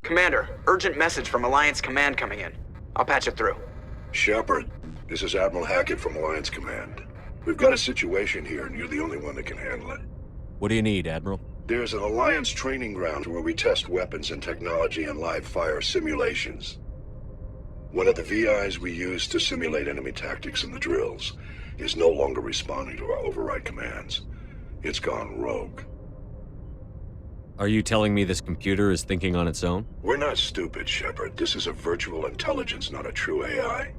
Commander, urgent message from Alliance Command coming in. I'll patch it through. Shepard, this is Admiral Hackett from Alliance Command. We've got a situation here, and you're the only one that can handle it. What do you need, Admiral? There's an Alliance training ground where we test weapons and technology in live fire simulations. One of the VIs we use to simulate enemy tactics in the drills is no longer responding to our override commands. It's gone rogue. Are you telling me this computer is thinking on its own? We're not stupid, Shepard. This is a virtual intelligence, not a true AI.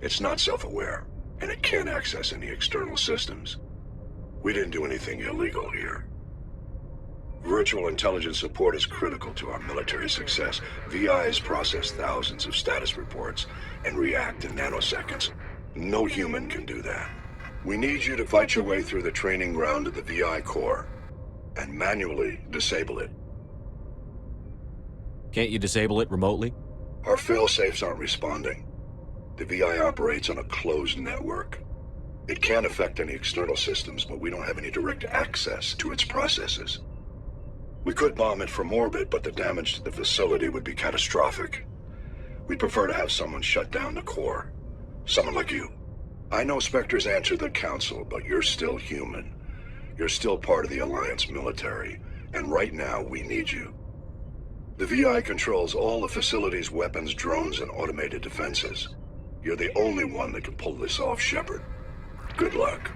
It's not self-aware, and it can't access any external systems. We didn't do anything illegal here. Virtual intelligence support is critical to our military success. VIs process thousands of status reports and react in nanoseconds. No human can do that. We need you to fight your way through the training ground to the VI core and manually disable it. Can't you disable it remotely? Our fail-safes aren't responding. The VI operates on a closed network. It can affect any external systems, but we don't have any direct access to its processes. We could bomb it from orbit, but the damage to the facility would be catastrophic. We'd prefer to have someone shut down the core. Someone like you. I know Spectres answer the Council, but you're still human. You're still part of the Alliance military, and right now we need you. The VI controls all the facility's weapons, drones, and automated defenses. You're the only one that can pull this off, Shepard. Good luck.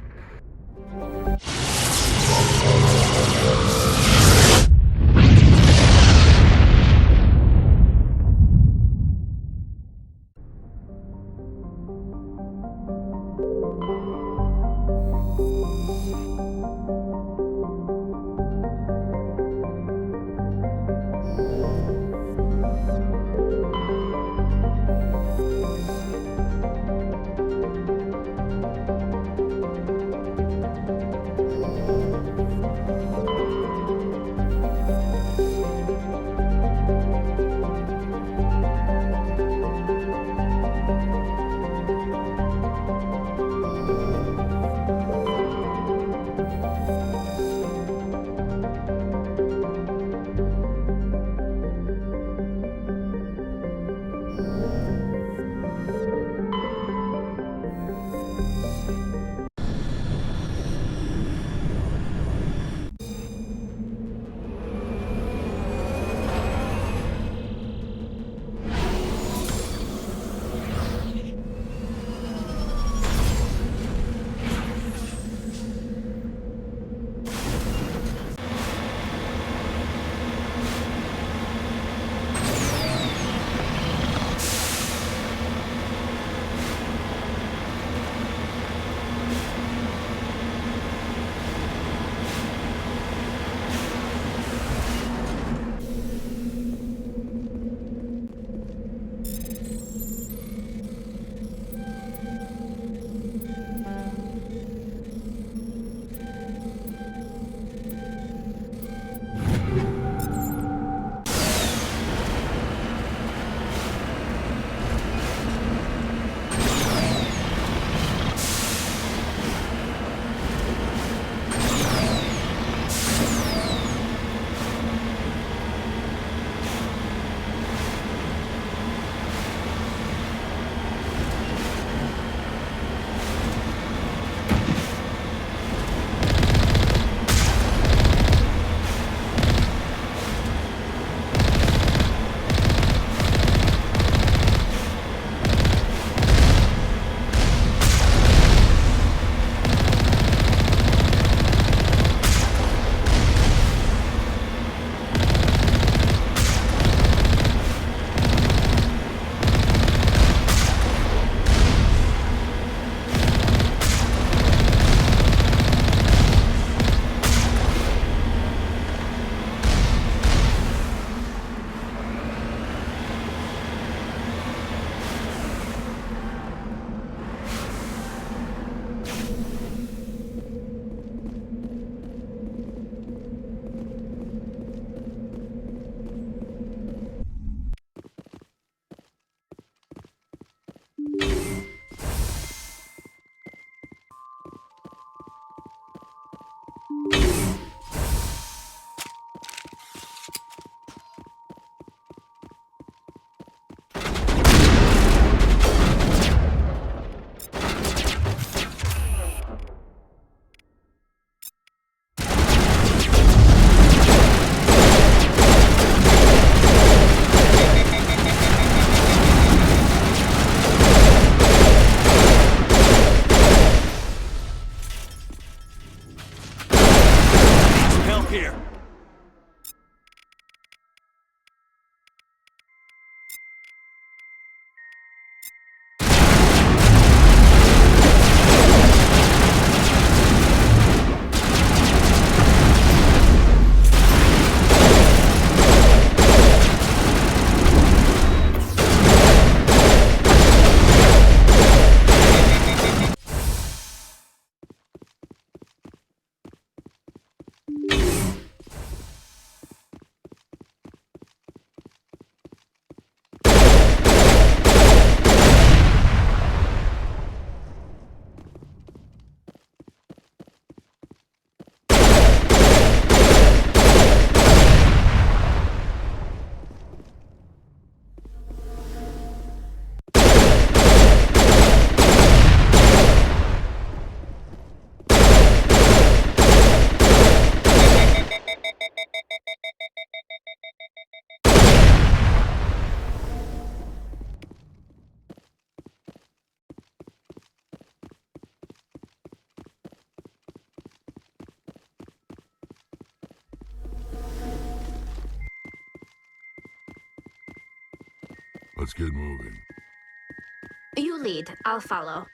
Let's get moving. You lead. I'll follow.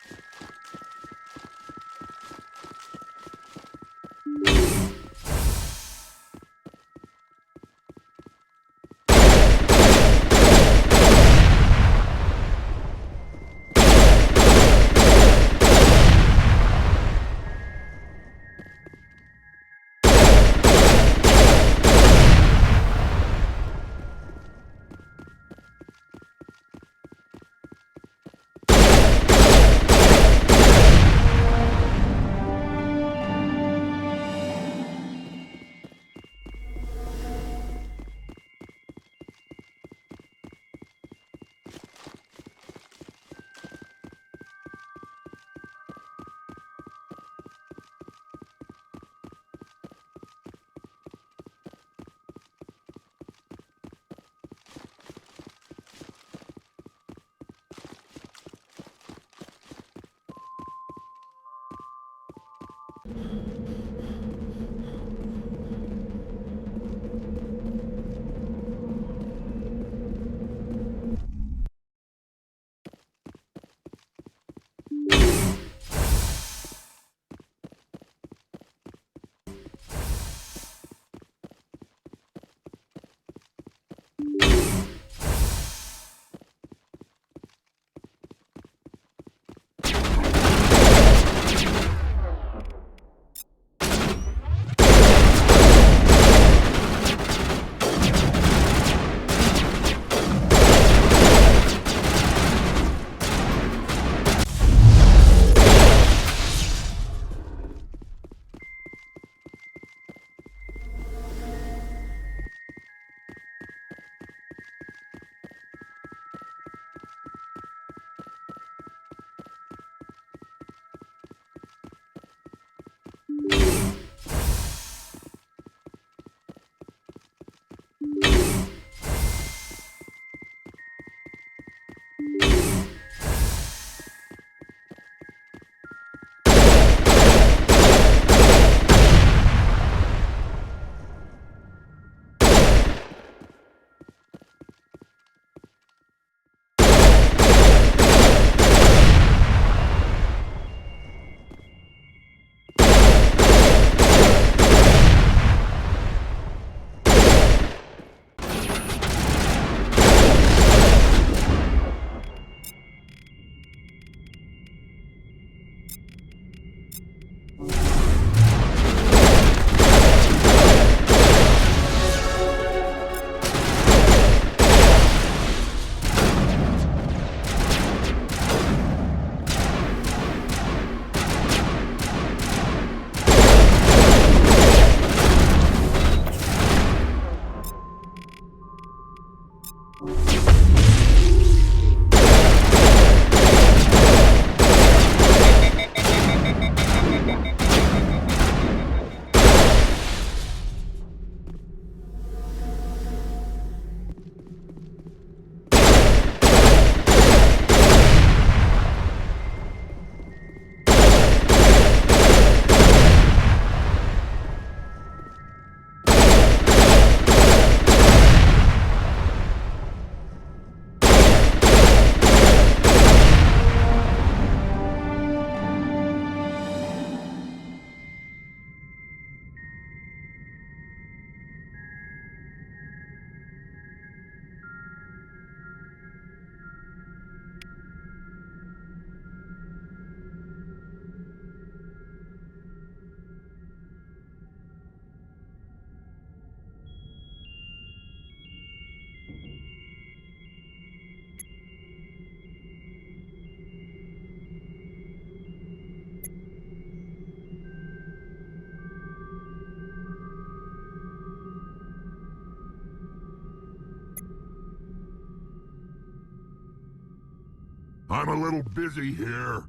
I'm a little busy here.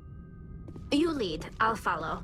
You lead. I'll follow.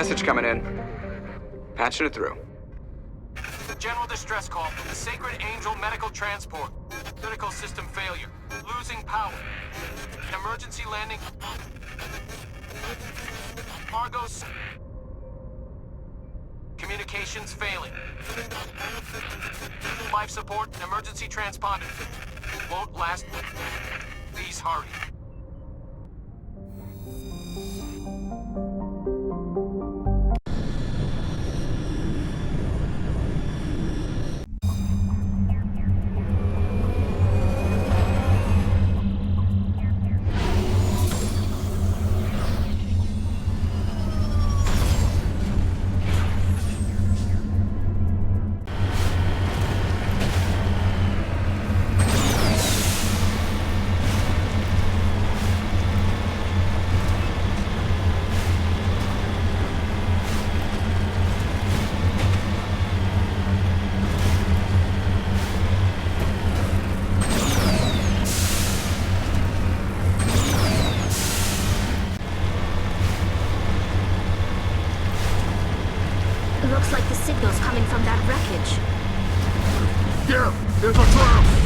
message coming in. Patching it through. General distress call from the Sacred Angel Medical Transport. Critical system failure. Losing power. Emergency landing. Argos. Communications failing. Life support and emergency transponder. Won't last. Please hurry. Looks like the signal's coming from that wreckage. There! There's a trap!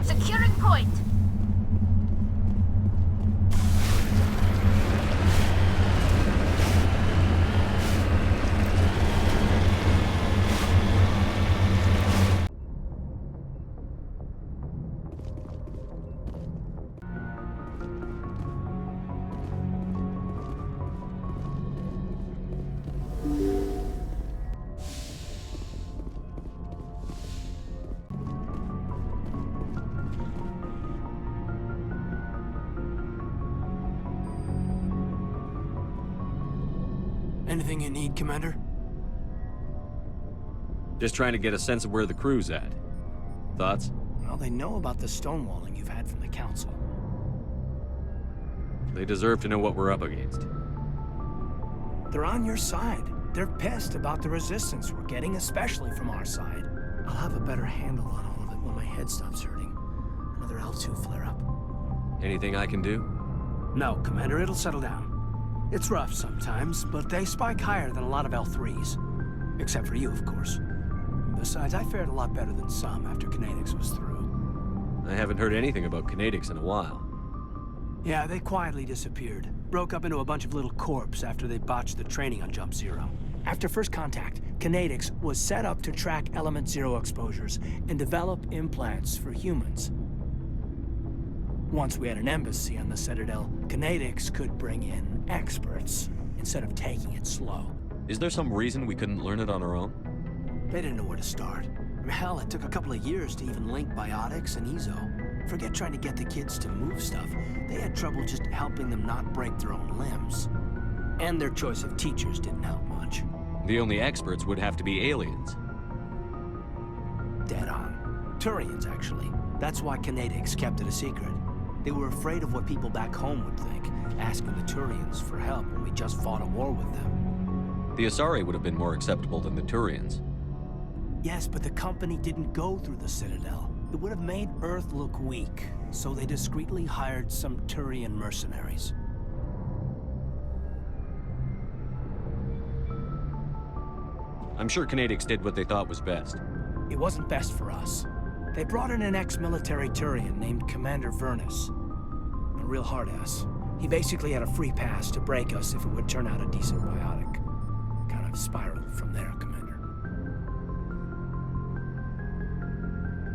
Securing point. Anything you need, Commander? Just trying to get a sense of where the crew's at. Thoughts? Well, they know about the stonewalling you've had from the Council. They deserve to know what we're up against. They're on your side. They're pissed about the resistance we're getting, especially from our side. I'll have a better handle on all of it when my head stops hurting. Another L2 flare-up. Anything I can do? No, Commander, it'll settle down. It's rough sometimes, but they spike higher than a lot of L3s. Except for you, of course. Besides, I fared a lot better than some after Kinetics was through. I haven't heard anything about Kinetics in a while. Yeah, they quietly disappeared. Broke up into a bunch of little corps after they botched the training on Jump Zero. After first contact, Kinetics was set up to track Element Zero exposures and develop implants for humans. Once we had an embassy on the Citadel, Kinetics could bring in experts instead of taking it slow. Is there some reason we couldn't learn it on our own? They didn't know where to start. Hell, it took a couple of years to even link biotics and Ezo. Forget trying to get the kids to move stuff. They had trouble just helping them not break their own limbs. And their choice of teachers didn't help much. The only experts would have to be aliens. Dead on. Turians, actually. That's why Kinetics kept it a secret. They were afraid of what people back home would think, asking the Turians for help when we just fought a war with them. The Asari would have been more acceptable than the Turians. Yes, but the company didn't go through the Citadel. It would have made Earth look weak, so they discreetly hired some Turian mercenaries. I'm sure Canadix did what they thought was best. It wasn't best for us. They brought in an ex-military Turian named Commander Vernus. A real hard-ass. He basically had a free pass to break us if it would turn out a decent biotic. Kind of spiraled from there, Commander.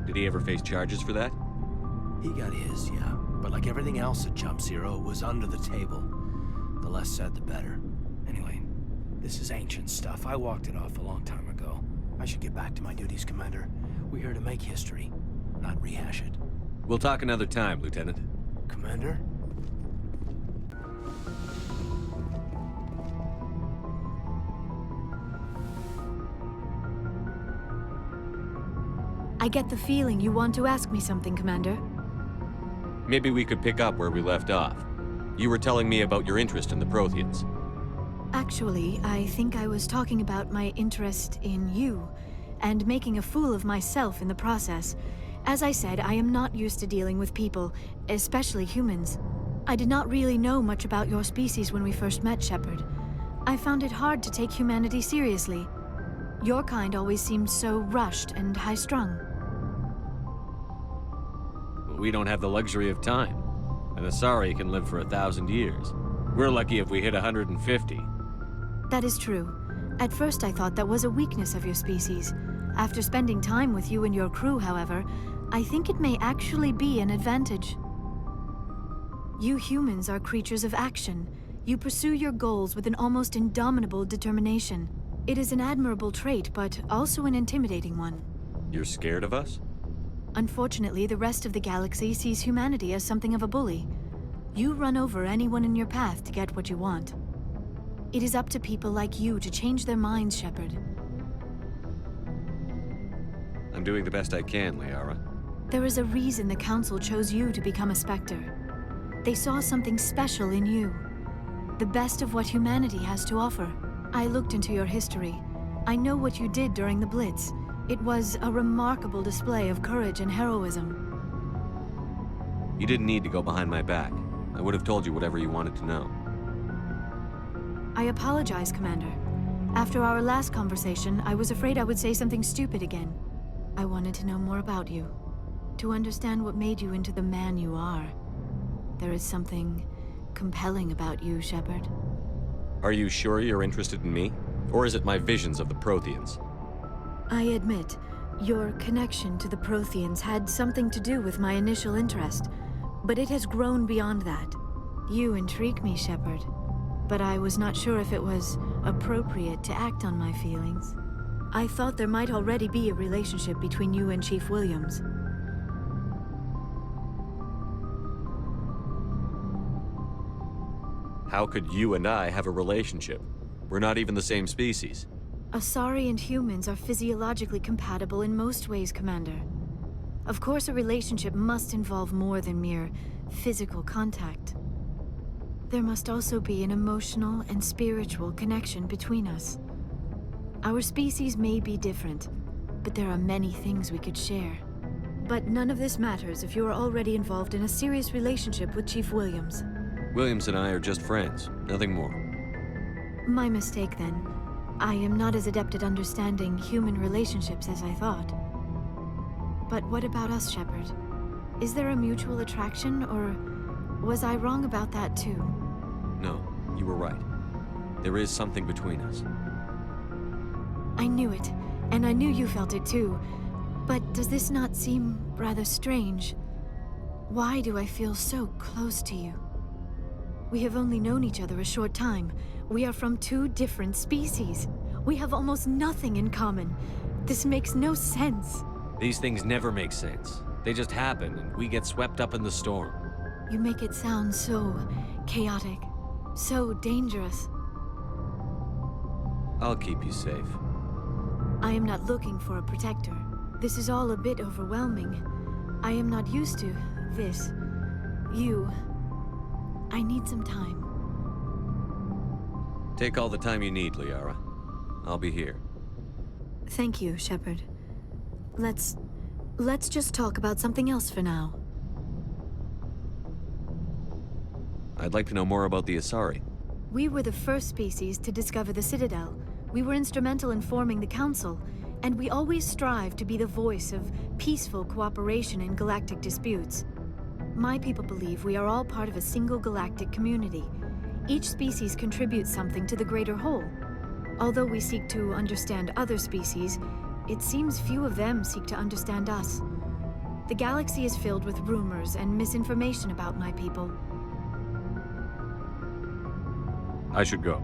Did he ever face charges for that? He got his, yeah. But like everything else at Jump Zero, it was under the table. The less said, the better. Anyway, this is ancient stuff. I walked it off a long time ago. I should get back to my duties, Commander. We're here to make history, not rehash it. We'll talk another time, Lieutenant. Commander? I get the feeling you want to ask me something, Commander. Maybe we could pick up where we left off. You were telling me about your interest in the Protheans. Actually, I think I was talking about my interest in you, and making a fool of myself in the process. As I said, I am not used to dealing with people, especially humans. I did not really know much about your species when we first met, Shepard. I found it hard to take humanity seriously. Your kind always seemed so rushed and high-strung. We don't have the luxury of time. An Asari can live for 1,000 years. We're lucky if we hit 150. That is true. At first I thought that was a weakness of your species. After spending time with you and your crew, however, I think it may actually be an advantage. You humans are creatures of action. You pursue your goals with an almost indomitable determination. It is an admirable trait, but also an intimidating one. You're scared of us? Unfortunately, the rest of the galaxy sees humanity as something of a bully. You run over anyone in your path to get what you want. It is up to people like you to change their minds, Shepard. I'm doing the best I can, Liara. There is a reason the Council chose you to become a Spectre. They saw something special in you. The best of what humanity has to offer. I looked into your history. I know what you did during the Blitz. It was a remarkable display of courage and heroism. You didn't need to go behind my back. I would have told you whatever you wanted to know. I apologize, Commander. After our last conversation, I was afraid I would say something stupid again. I wanted to know more about you. To understand what made you into the man you are. There is something compelling about you, Shepard. Are you sure you're interested in me? Or is it my visions of the Protheans? I admit, your connection to the Protheans had something to do with my initial interest, but it has grown beyond that. You intrigue me, Shepard, but I was not sure if it was appropriate to act on my feelings. I thought there might already be a relationship between you and Chief Williams. How could you and I have a relationship? We're not even the same species. Asari and humans are physiologically compatible in most ways, Commander. Of course, a relationship must involve more than mere physical contact. There must also be an emotional and spiritual connection between us. Our species may be different, but there are many things we could share. But none of this matters if you are already involved in a serious relationship with Chief Williams. Williams and I are just friends, nothing more. My mistake, then. I am not as adept at understanding human relationships as I thought. But what about us, Shepard? Is there a mutual attraction, or was I wrong about that too? No, you were right. There is something between us. I knew it, and I knew you felt it too. But does this not seem rather strange? Why do I feel so close to you? We have only known each other a short time. We are from two different species. We have almost nothing in common. This makes no sense. These things never make sense. They just happen, and we get swept up in the storm. You make it sound so chaotic, so dangerous. I'll keep you safe. I am not looking for a protector. This is all a bit overwhelming. I am not used to this. You. I need some time. Take all the time you need, Liara. I'll be here. Thank you, Shepard. Let's Let's just talk about something else for now. I'd like to know more about the Asari. We were the first species to discover the Citadel. We were instrumental in forming the Council, and we always strive to be the voice of peaceful cooperation in galactic disputes. My people believe we are all part of a single galactic community. Each species contributes something to the greater whole. Although we seek to understand other species, it seems few of them seek to understand us. The galaxy is filled with rumors and misinformation about my people. I should go.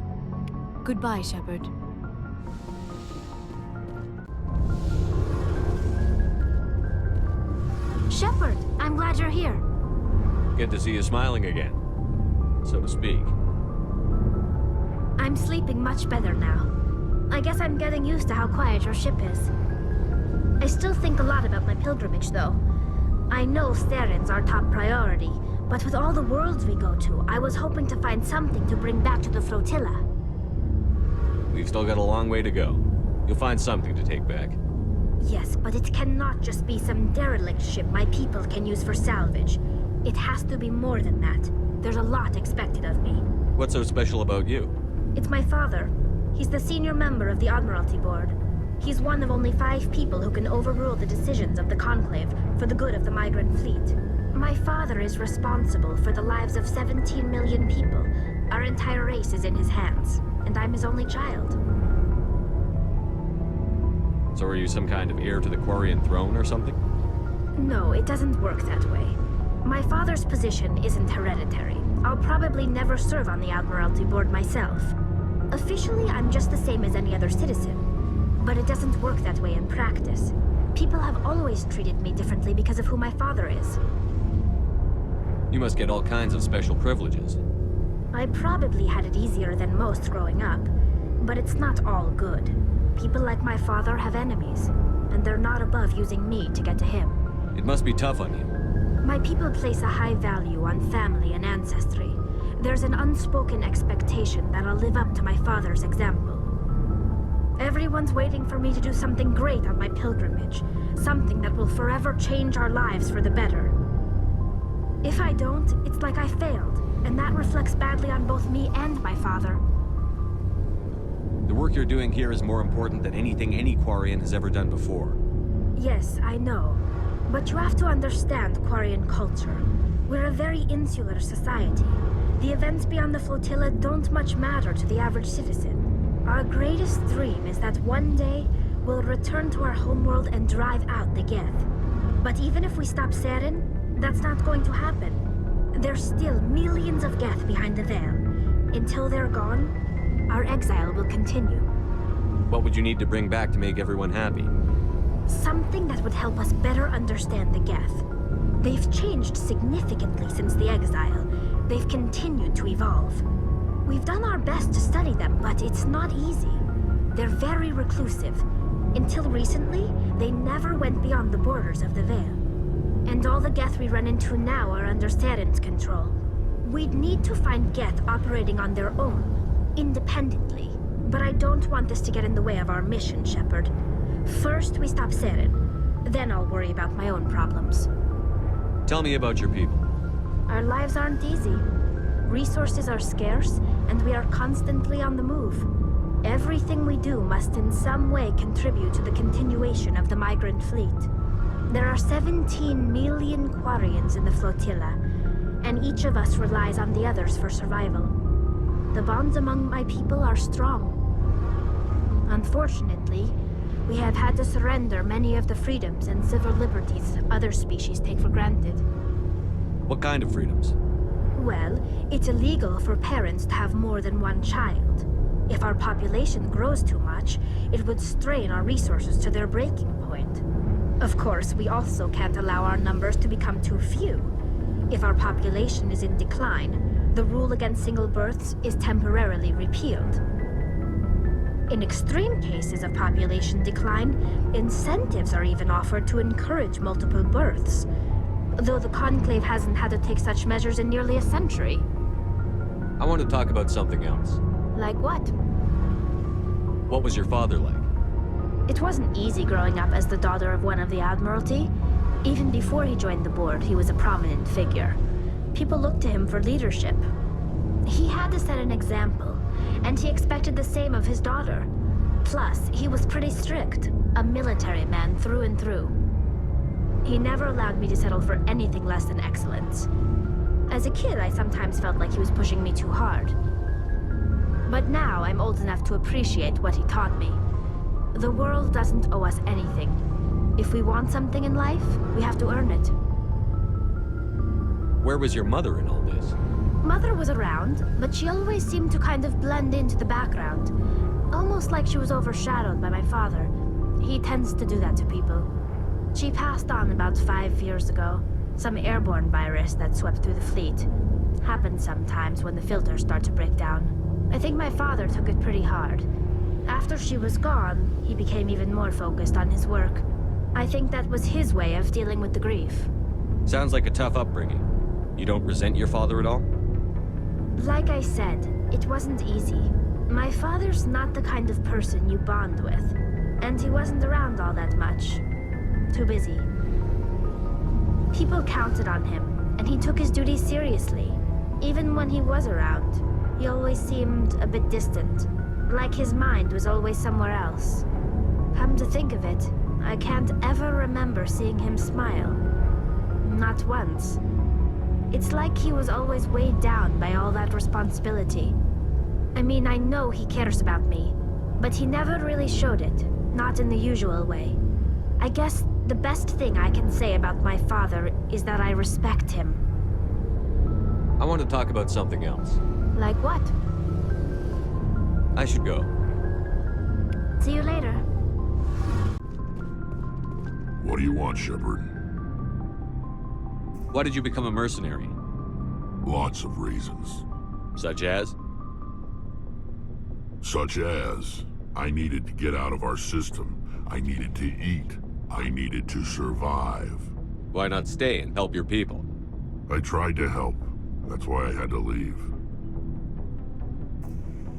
Goodbye, Shepard. Shepard, I'm glad you're here. Good to see you smiling again, so to speak. I'm sleeping much better now. I guess I'm getting used to how quiet your ship is. I still think a lot about my pilgrimage, though. I know Saren's our top priority, but with all the worlds we go to, I was hoping to find something to bring back to the flotilla. We've still got a long way to go. You'll find something to take back. Yes, but it cannot just be some derelict ship my people can use for salvage. It has to be more than that. There's a lot expected of me. What's so special about you? It's my father. He's the senior member of the Admiralty Board. He's one of only 5 people who can overrule the decisions of the Conclave for the good of the migrant fleet. My father is responsible for the lives of 17 million people. Our entire race is in his hands, and I'm his only child. So are you some kind of heir to the Quarian throne or something? No, it doesn't work that way. My father's position isn't hereditary. I'll probably never serve on the Admiralty Board myself. Officially, I'm just the same as any other citizen. But it doesn't work that way in practice. People have always treated me differently because of who my father is. You must get all kinds of special privileges. I probably had it easier than most growing up, but it's not all good. People like my father have enemies, and they're not above using me to get to him. It must be tough on you. My people place a high value on family and ancestry. There's an unspoken expectation that I'll live up to my father's example. Everyone's waiting for me to do something great on my pilgrimage, something that will forever change our lives for the better. If I don't, it's like I failed, and that reflects badly on both me and my father. The work you're doing here is more important than anything any Quarian has ever done before. Yes, I know. But you have to understand Quarian culture. We're a very insular society. The events beyond the flotilla don't much matter to the average citizen. Our greatest dream is that one day we'll return to our homeworld and drive out the Geth. But even if we stop Saren, that's not going to happen. There's still millions of Geth behind the veil. Until they're gone, our exile will continue. What would you need to bring back to make everyone happy? Something that would help us better understand the Geth. They've changed significantly since the exile. They've continued to evolve. We've done our best to study them, but it's not easy. They're very reclusive. Until recently, they never went beyond the borders of the Veil. And all the Geth we run into now are under Saren's control. We'd need to find Geth operating on their own, independently. But I don't want this to get in the way of our mission, Shepard. First, we stop Saren. Then I'll worry about my own problems. Tell me about your people. Our lives aren't easy. Resources are scarce, and we are constantly on the move. Everything we do must in some way contribute to the continuation of the migrant fleet. There are 17 million Quarians in the flotilla, and each of us relies on the others for survival. The bonds among my people are strong. Unfortunately, we have had to surrender many of the freedoms and civil liberties other species take for granted. What kind of freedoms? Well, it's illegal for parents to have more than one child. If our population grows too much, it would strain our resources to their breaking point. Of course, we also can't allow our numbers to become too few. If our population is in decline, the rule against single births is temporarily repealed. In extreme cases of population decline, incentives are even offered to encourage multiple births, though the Conclave hasn't had to take such measures in nearly a century. I want to talk about something else. Like what? What was your father like? It wasn't easy growing up as the daughter of one of the Admiralty. Even before he joined the board, he was a prominent figure. People looked to him for leadership. He had to set an example, and he expected the same of his daughter. Plus, he was pretty strict, a military man through and through. He never allowed me to settle for anything less than excellence. As a kid, I sometimes felt like he was pushing me too hard. But now, I'm old enough to appreciate what he taught me. The world doesn't owe us anything. If we want something in life, we have to earn it. Where was your mother in all this? Mother was around, but she always seemed to kind of blend into the background. Almost like she was overshadowed by my father. He tends to do that to people. She passed on about 5 years ago. Some airborne virus that swept through the fleet. Happens sometimes when the filters start to break down. I think my father took it pretty hard. After she was gone, he became even more focused on his work. I think that was his way of dealing with the grief. Sounds like a tough upbringing. You don't resent your father at all? Like I said, it wasn't easy. My father's not the kind of person you bond with. And he wasn't around all that much. Too busy. People counted on him, and he took his duties seriously. Even when he was around, he always seemed a bit distant. Like his mind was always somewhere else. Come to think of it, I can't ever remember seeing him smile. Not once. It's like he was always weighed down by all that responsibility. I mean, I know he cares about me, but he never really showed it, not in the usual way. I guess the best thing I can say about my father is that I respect him. I want to talk about something else. Like what? I should go. See you later. What do you want, Shepard? Why did you become a mercenary? Lots of reasons. Such as? Such as, I needed to get out of our system. I needed to eat. I needed to survive. Why not stay and help your people? I tried to help. That's why I had to leave.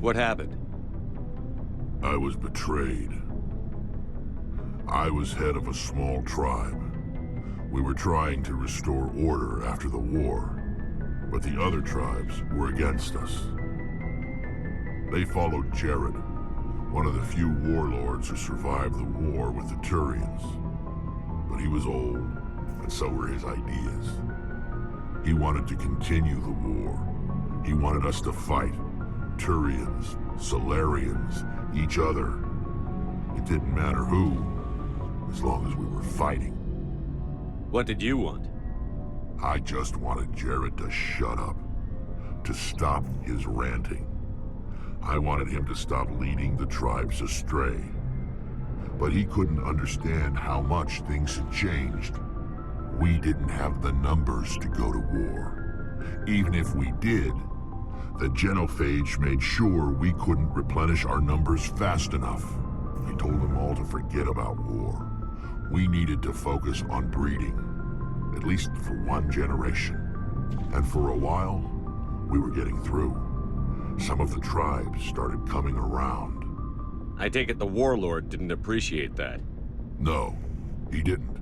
What happened? I was betrayed. I was head of a small tribe. We were trying to restore order after the war, but the other tribes were against us. They followed Jared, one of the few warlords who survived the war with the Turians. But he was old, and so were his ideas. He wanted to continue the war. He wanted us to fight. Turians, Solarians, each other. It didn't matter who, as long as we were fighting. What did you want? I just wanted Jared to shut up, to stop his ranting. I wanted him to stop leading the tribes astray. But he couldn't understand how much things had changed. We didn't have the numbers to go to war. Even if we did, the genophage made sure we couldn't replenish our numbers fast enough. I told them all to forget about war. We needed to focus on breeding, at least for one generation. And for a while, we were getting through. Some of the tribes started coming around. I take it the warlord didn't appreciate that. No, he didn't.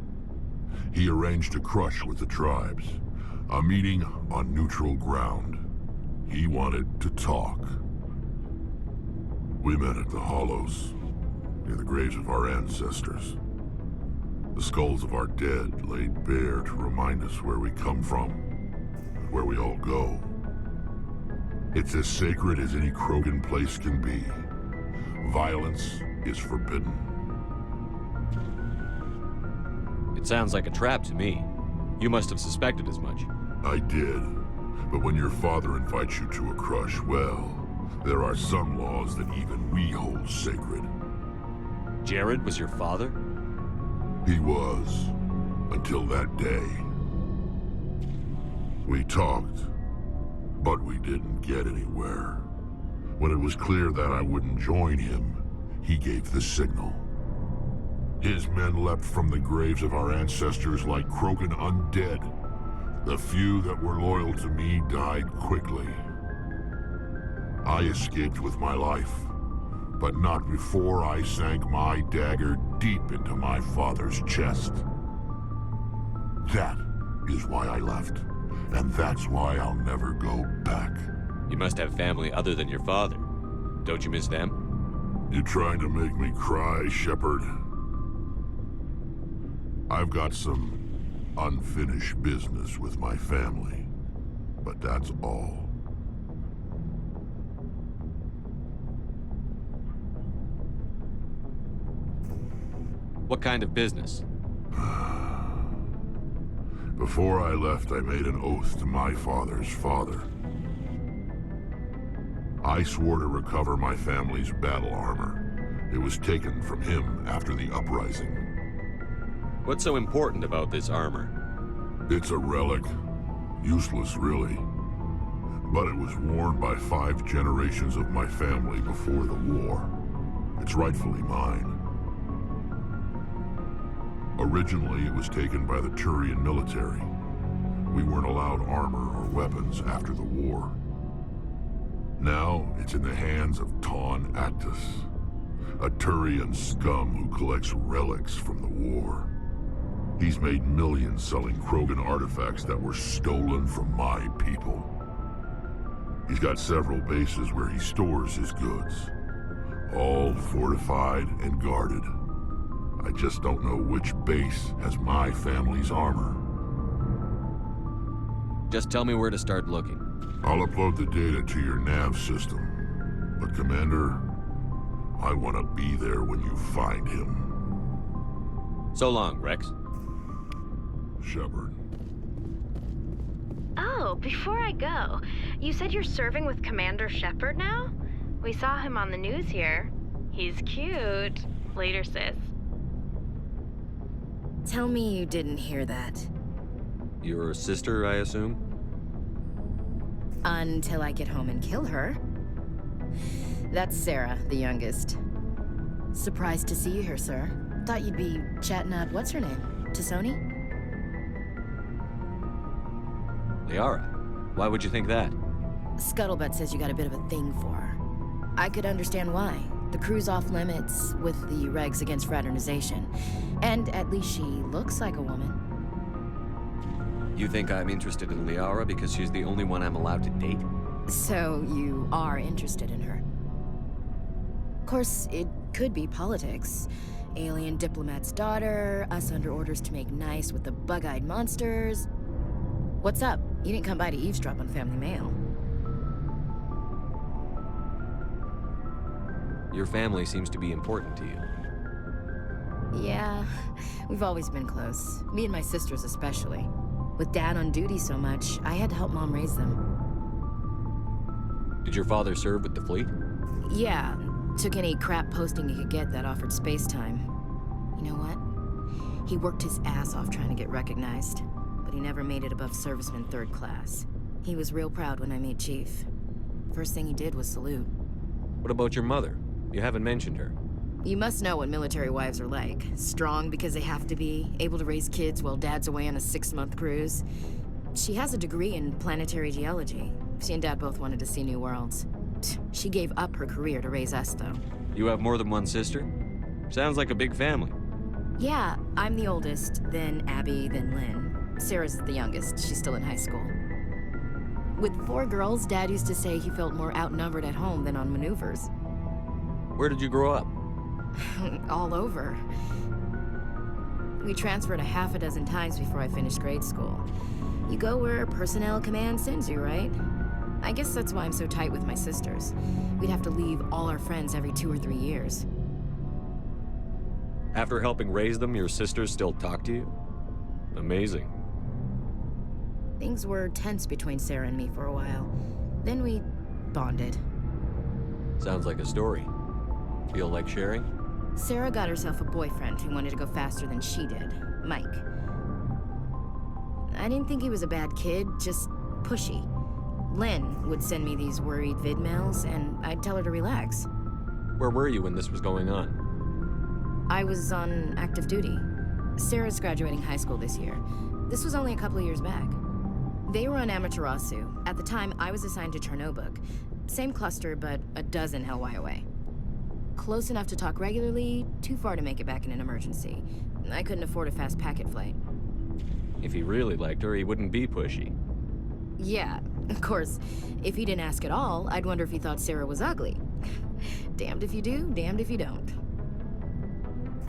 He arranged a crush with the tribes, a meeting on neutral ground. He wanted to talk. We met at the Hollows, near the graves of our ancestors. The skulls of our dead laid bare to remind us where we come from, and where we all go. It's as sacred as any Krogan place can be. Violence is forbidden. It sounds like a trap to me. You must have suspected as much. I did. But when your father invites you to a crush, well, there are some laws that even we hold sacred. Jared was your father? He was, until that day. We talked, but we didn't get anywhere. When it was clear that I wouldn't join him, he gave the signal. His men leapt from the graves of our ancestors like Krogan undead. The few that were loyal to me died quickly. I escaped with my life, but not before I sank my dagger deep into my father's chest. That is why I left. And that's why I'll never go back. You must have family other than your father. Don't you miss them? You trying to make me cry, Shepard? I've got some unfinished business with my family, but that's all. What kind of business? Before I left, I made an oath to my father's father. I swore to recover my family's battle armor. It was taken from him after the uprising. What's so important about this armor? It's a relic. Useless, really. But it was worn by 5 generations of my family before the war. It's rightfully mine. Originally, it was taken by the Turian military. We weren't allowed armor or weapons after the war. Now, it's in the hands of Ton Actus, a Turian scum who collects relics from the war. He's made millions selling Krogan artifacts that were stolen from my people. He's got several bases where he stores his goods, all fortified and guarded. I just don't know which base has my family's armor. Just tell me where to start looking. I'll upload the data to your nav system. But Commander, I want to be there when you find him. So long, Rex. Shepard. Oh, before I go, you said you're serving with Commander Shepard now? We saw him on the news here. He's cute. Later, sis. Tell me you didn't hear that. Your sister, I assume? Until I get home and kill her. That's Sarah, the youngest. Surprised to see you here, sir. Thought you'd be chatting up, what's her name? T'Soni? Liara. Why would you think that? Scuttlebutt says you got a bit of a thing for her. I could understand why. The crew's off limits with the regs against fraternization. And at least she looks like a woman. You think I'm interested in Liara because she's the only one I'm allowed to date? So you are interested in her. Of course, it could be politics. Alien diplomat's daughter, us under orders to make nice with the bug-eyed monsters. What's up? You didn't come by to eavesdrop on family mail. Your family seems to be important to you. Yeah, we've always been close. Me and my sisters especially. With Dad on duty so much, I had to help Mom raise them. Did your father serve with the fleet? Yeah, took any crap posting he could get that offered space time. You know what? He worked his ass off trying to get recognized, but he never made it above serviceman 3rd class. He was real proud when I made Chief. First thing he did was salute. What about your mother? You haven't mentioned her. You must know what military wives are like. Strong because they have to be, able to raise kids while Dad's away on a 6-month cruise. She has a degree in planetary geology. She and Dad both wanted to see new worlds. She gave up her career to raise us, though. You have more than one sister? Sounds like a big family. Yeah, I'm the oldest, then Abby, then Lynn. Sarah's the youngest. She's still in high school. With 4 girls, Dad used to say he felt more outnumbered at home than on maneuvers. Where did you grow up? All over. We transferred a half a dozen times before I finished grade school. You go where personnel command sends you, right? I guess that's why I'm so tight with my sisters. We'd have to leave all our friends every 2 or 3 years. After helping raise them, your sisters still talk to you? Amazing. Things were tense between Sarah and me for a while. Then we bonded. Sounds like a story. Feel like sharing? Sarah got herself a boyfriend who wanted to go faster than she did, Mike. I didn't think he was a bad kid, just pushy. Lynn would send me these worried vid mails, and I'd tell her to relax. Where were you when this was going on? I was on active duty. Sarah's graduating high school this year. This was only a couple of years back. They were on Amaterasu. At the time, I was assigned to Chernobog. Same cluster, but a dozen LY away. Close enough to talk regularly, too far to make it back in an emergency. I couldn't afford a fast packet flight. If he really liked her, he wouldn't be pushy. Yeah, of course, if he didn't ask at all, I'd wonder if he thought Sarah was ugly. Damned if you do, damned if you don't.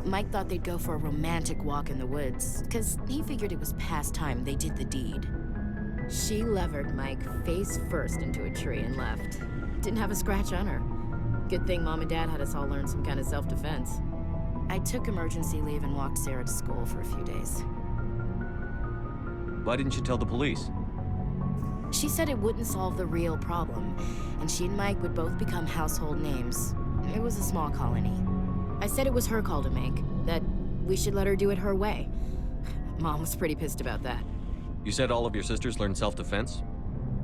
Mike thought they'd go for a romantic walk in the woods, because he figured it was past time they did the deed. She levered Mike face first into a tree and left. Didn't have a scratch on her. Good thing Mom and Dad had us all learn some kind of self-defense. I took emergency leave and walked Sarah to school for a few days. Why didn't you tell the police? She said it wouldn't solve the real problem, and she and Mike would both become household names. It was a small colony. I said it was her call to make, that we should let her do it her way. Mom was pretty pissed about that. You said all of your sisters learned self-defense?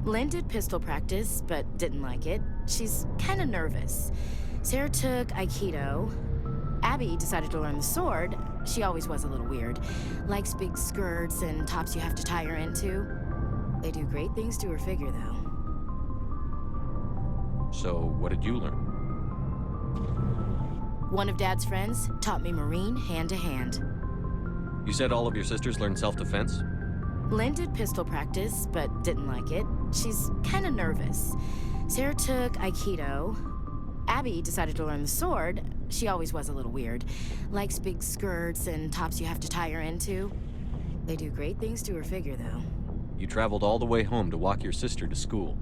Lynn did pistol practice, but didn't like it. She's kind of nervous. Sarah took Aikido. Abby decided to learn the sword. She always was a little weird. Likes big skirts and tops you have to tie her into. They do great things to her figure, though. So, what did you learn? One of Dad's friends taught me Marine hand to hand. You said all of your sisters learned self-defense? Lynn did pistol practice, but didn't like it. She's kind of nervous. Sarah took Aikido. Abby decided to learn the sword. She always was a little weird. Likes big skirts and tops you have to tie her into. They do great things to her figure, though. You traveled all the way home to walk your sister to school.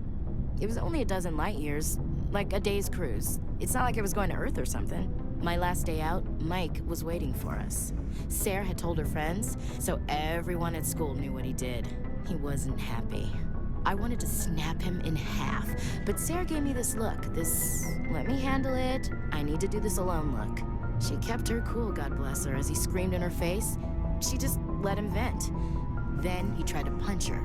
It was only a dozen light years, like a day's cruise. It's not like I was going to Earth or something. My last day out, Mike was waiting for us. Sarah had told her friends, so everyone at school knew what he did. He wasn't happy. I wanted to snap him in half, but Sarah gave me this look, this let me handle it, I need to do this alone look. She kept her cool, God bless her, as he screamed in her face. She just let him vent. Then he tried to punch her.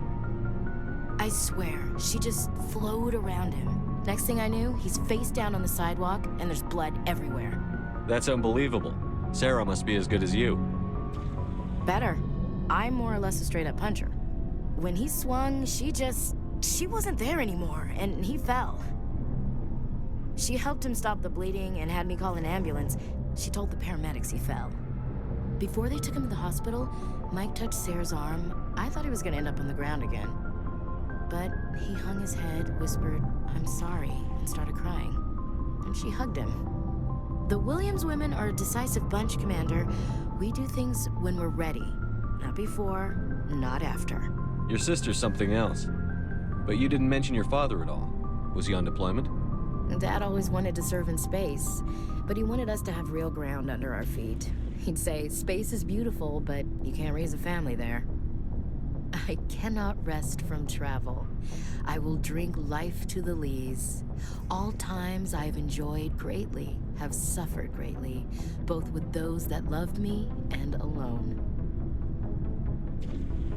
I swear, she just flowed around him. Next thing I knew, he's face down on the sidewalk, and there's blood everywhere. That's unbelievable. Sarah must be as good as you. Better. I'm more or less a straight-up puncher. When he swung, she wasn't there anymore, and he fell. She helped him stop the bleeding and had me call an ambulance. She told the paramedics he fell. Before they took him to the hospital, Mike touched Sarah's arm. I thought he was gonna end up on the ground again. But he hung his head, whispered, "I'm sorry," and started crying. And she hugged him. The Williams women are a decisive bunch, Commander. We do things when we're ready. Not before, not after. Your sister's something else. But you didn't mention your father at all. Was he on deployment? Dad always wanted to serve in space, but he wanted us to have real ground under our feet. He'd say, space is beautiful, but you can't raise a family there. I cannot rest from travel. I will drink life to the lees. All times I've enjoyed greatly, have suffered greatly, both with those that loved me and alone.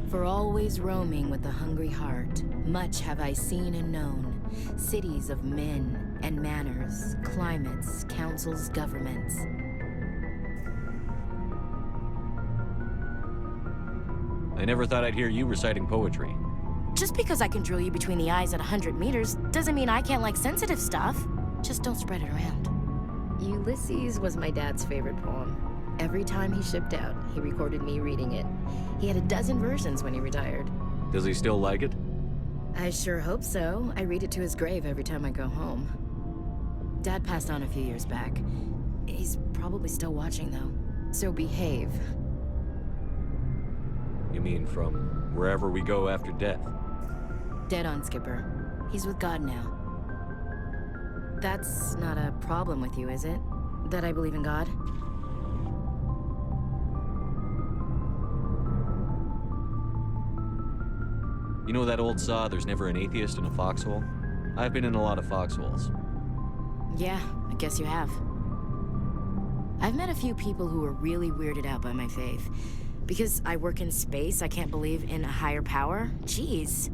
For always roaming with a hungry heart, much have I seen and known, cities of men and manners, climates, councils, governments. I never thought I'd hear you reciting poetry. Just because I can drill you between the eyes at 100 meters doesn't mean I can't like sensitive stuff. Just don't spread it around. Ulysses was my dad's favorite poem. Every time he shipped out, he recorded me reading it. He had a dozen versions when he retired. Does he still like it? I sure hope so. I read it to his grave every time I go home. Dad passed on a few years back. He's probably still watching, though. So behave. You mean from wherever we go after death? Dead on, Skipper. He's with God now. That's not a problem with you, is it? That I believe in God? You know that old saw, there's never an atheist in a foxhole? I've been in a lot of foxholes. Yeah, I guess you have. I've met a few people who were really weirded out by my faith. Because I work in space, I can't believe in a higher power? Jeez.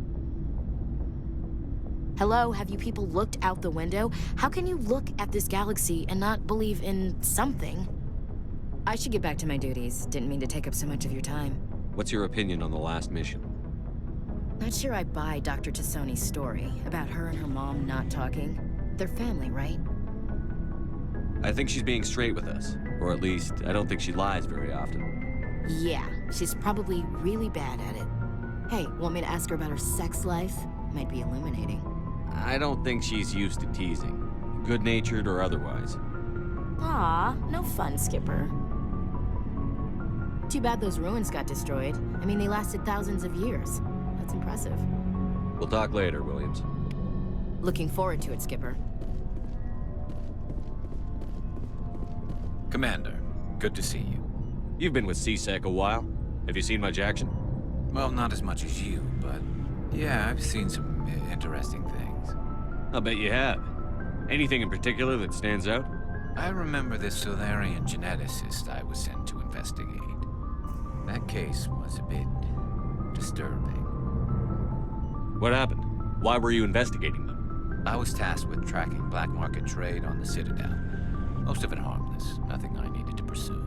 Hello, have you people looked out the window? How can you look at this galaxy and not believe in something? I should get back to my duties. Didn't mean to take up so much of your time. What's your opinion on the last mission? Not sure I buy Dr. Tassoni's story about her and her mom not talking. They're family, right? I think she's being straight with us. Or at least, I don't think she lies very often. Yeah, she's probably really bad at it. Hey, want me to ask her about her sex life? Might be illuminating. I don't think she's used to teasing, good-natured or otherwise. Aw, no fun, Skipper. Too bad those ruins got destroyed. I mean, they lasted thousands of years. That's impressive. We'll talk later, Williams. Looking forward to it, Skipper. Commander, good to see you. You've been with CSEC a while. Have you seen much action? Well, not as much as you, but yeah, I've seen some interesting things. I'll bet you have. Anything in particular that stands out? I remember this Solarian geneticist I was sent to investigate. That case was a bit disturbing. What happened? Why were you investigating them? I was tasked with tracking black market trade on the Citadel. Most of it harmless, nothing I needed to pursue.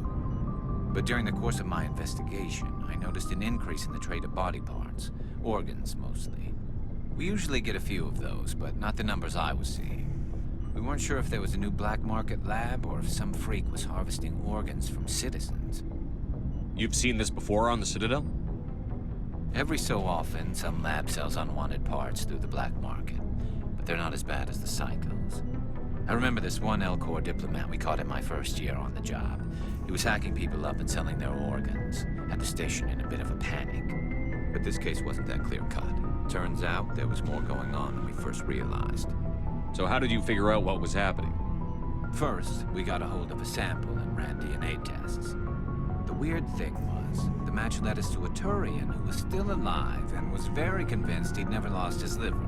But during the course of my investigation, I noticed an increase in the trade of body parts, organs mostly. We usually get a few of those, but not the numbers I was seeing. We weren't sure if there was a new black market lab or if some freak was harvesting organs from citizens. You've seen this before on the Citadel? Every so often, some lab sells unwanted parts through the black market, but they're not as bad as the psychos. I remember this one L-Corps diplomat we caught in my first year on the job. He was hacking people up and selling their organs. Had the station in a bit of a panic. But this case wasn't that clear-cut. Turns out there was more going on than we first realized. So how did you figure out what was happening? First, we got a hold of a sample and ran DNA tests. The weird thing was, the match led us to a Turian who was still alive and was very convinced he'd never lost his liver.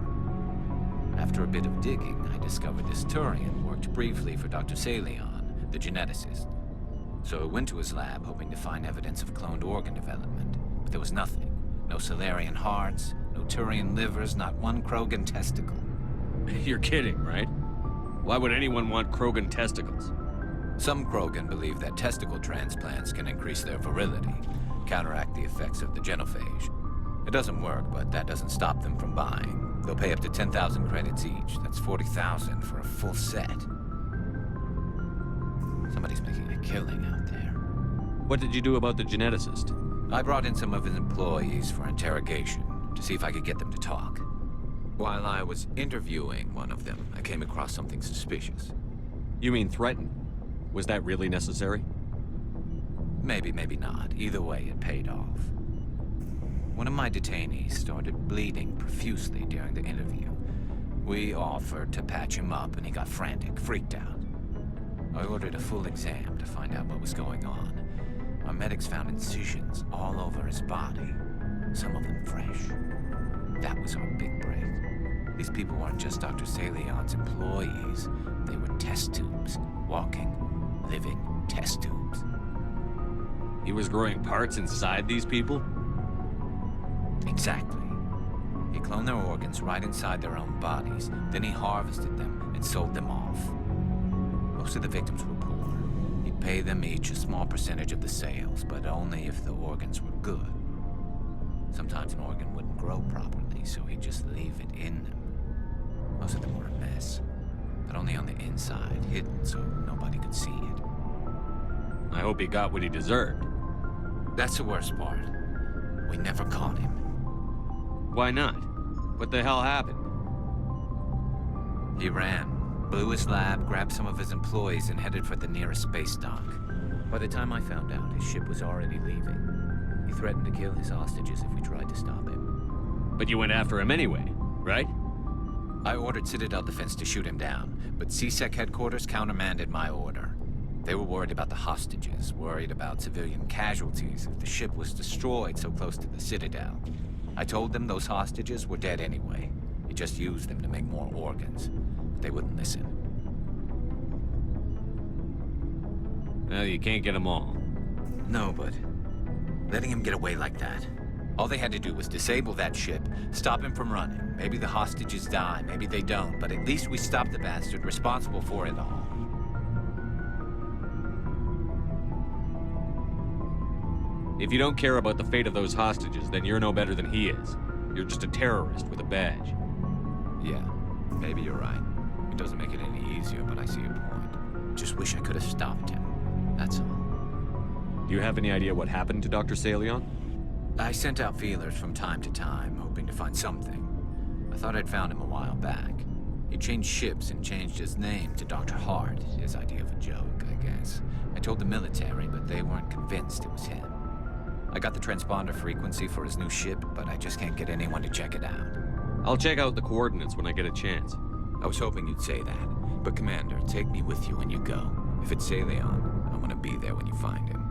After a bit of digging, I discovered this Turian worked briefly for Dr. Salion, the geneticist. So I went to his lab hoping to find evidence of cloned organ development, but there was nothing. No Solarian hearts, no Turian livers, not one Krogan testicle. You're kidding, right? Why would anyone want Krogan testicles? Some Krogan believe that testicle transplants can increase their virility, counteract the effects of the genophage. It doesn't work, but that doesn't stop them from buying. They'll pay up to 10,000 credits each. That's 40,000 for a full set. Somebody's making a killing out there. What did you do about the geneticist? I brought in some of his employees for interrogation, to see if I could get them to talk. While I was interviewing one of them, I came across something suspicious. You mean threaten? Was that really necessary? Maybe, maybe not. Either way, it paid off. One of my detainees started bleeding profusely during the interview. We offered to patch him up, and he got frantic, freaked out. I ordered a full exam to find out what was going on. Our medics found incisions all over his body, some of them fresh. That was our big break. These people weren't just Dr. Salion's employees. They were test tubes, walking, living test tubes. He was growing parts inside these people? Exactly. He cloned their organs right inside their own bodies. Then he harvested them and sold them off. Most of the victims were poor. He'd pay them each a small percentage of the sales, but only if the organs were good. Sometimes an organ wouldn't grow properly, so he'd just leave it in them. Most of them were a mess, but only on the inside, hidden so nobody could see it. I hope he got what he deserved. That's the worst part. We never caught him. Why not? What the hell happened? He ran, blew his lab, grabbed some of his employees, and headed for the nearest space dock. By the time I found out, his ship was already leaving. He threatened to kill his hostages if we tried to stop him. But you went after him anyway, right? I ordered Citadel Defense to shoot him down, but CSEC headquarters countermanded my order. They were worried about the hostages, worried about civilian casualties if the ship was destroyed so close to the Citadel. I told them those hostages were dead anyway. He just used them to make more organs. But they wouldn't listen. Well, you can't get them all. No, but letting him get away like that. All they had to do was disable that ship, stop him from running. Maybe the hostages die, maybe they don't, but at least we stopped the bastard responsible for it all. If you don't care about the fate of those hostages, then you're no better than he is. You're just a terrorist with a badge. Yeah, maybe you're right. It doesn't make it any easier, but I see your point. Just wish I could have stopped him. That's all. Do you have any idea what happened to Dr. Salion? I sent out feelers from time to time, hoping to find something. I thought I'd found him a while back. He changed ships and changed his name to Dr. Hart, his idea of a joke, I guess. I told the military, but they weren't convinced it was him. I got the transponder frequency for his new ship, but I just can't get anyone to check it out. I'll check out the coordinates when I get a chance. I was hoping you'd say that. But Commander, take me with you when you go. If it's Salion, I want to be there when you find him.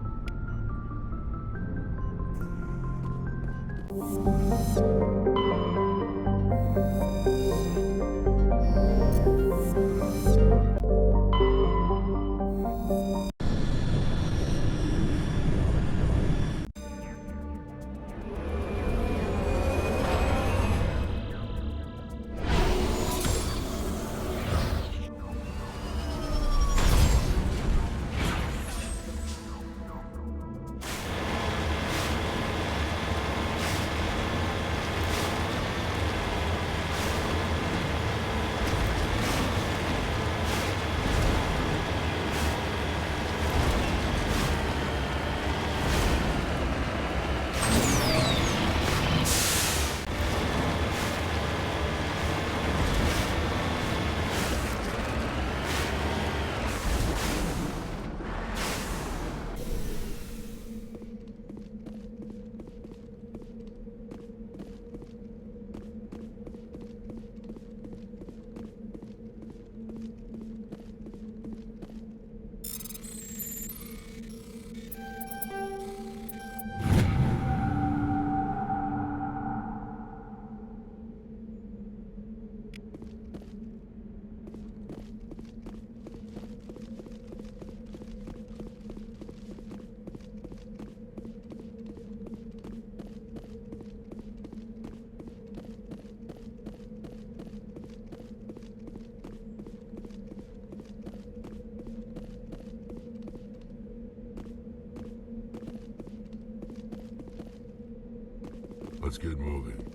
Let's get moving.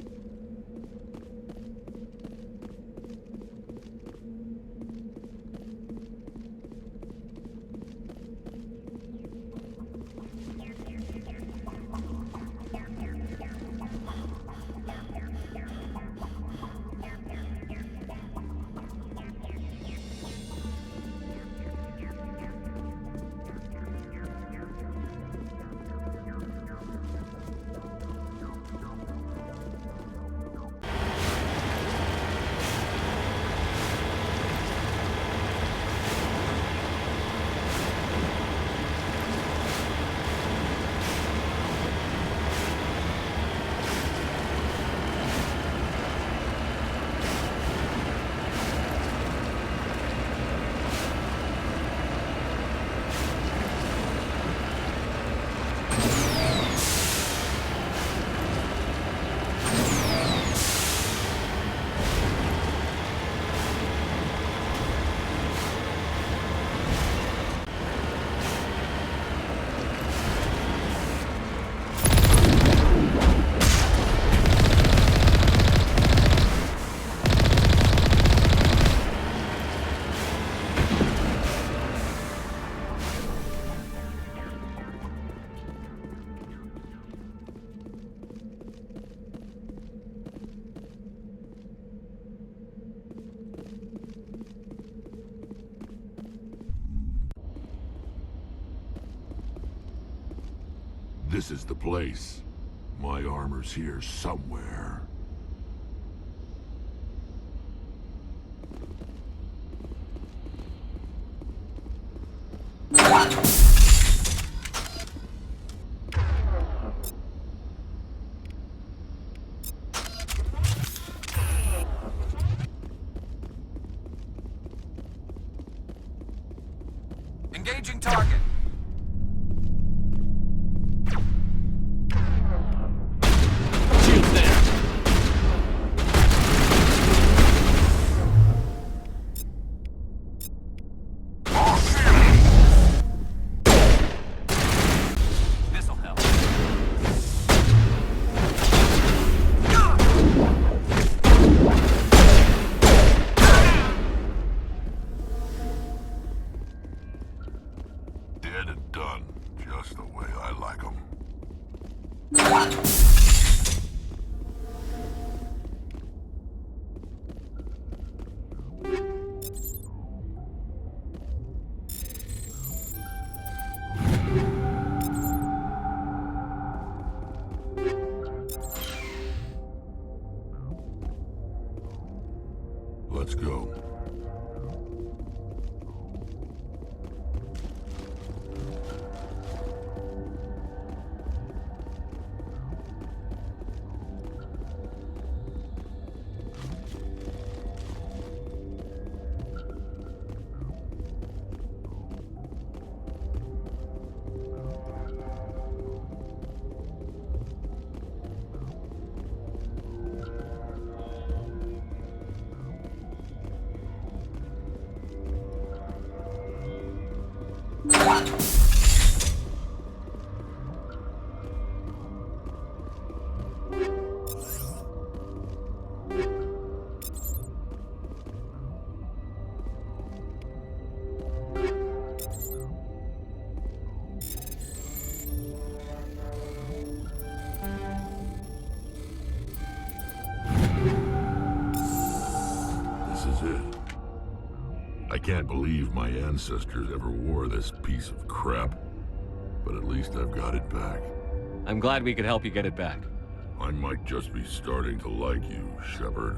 This is the place. My armor's here somewhere. Engaging target. just the way I like them. Let's go. I can't believe my ancestors ever wore this piece of crap, but at least I've got it back. I'm glad we could help you get it back. I might just be starting to like you, Shepard.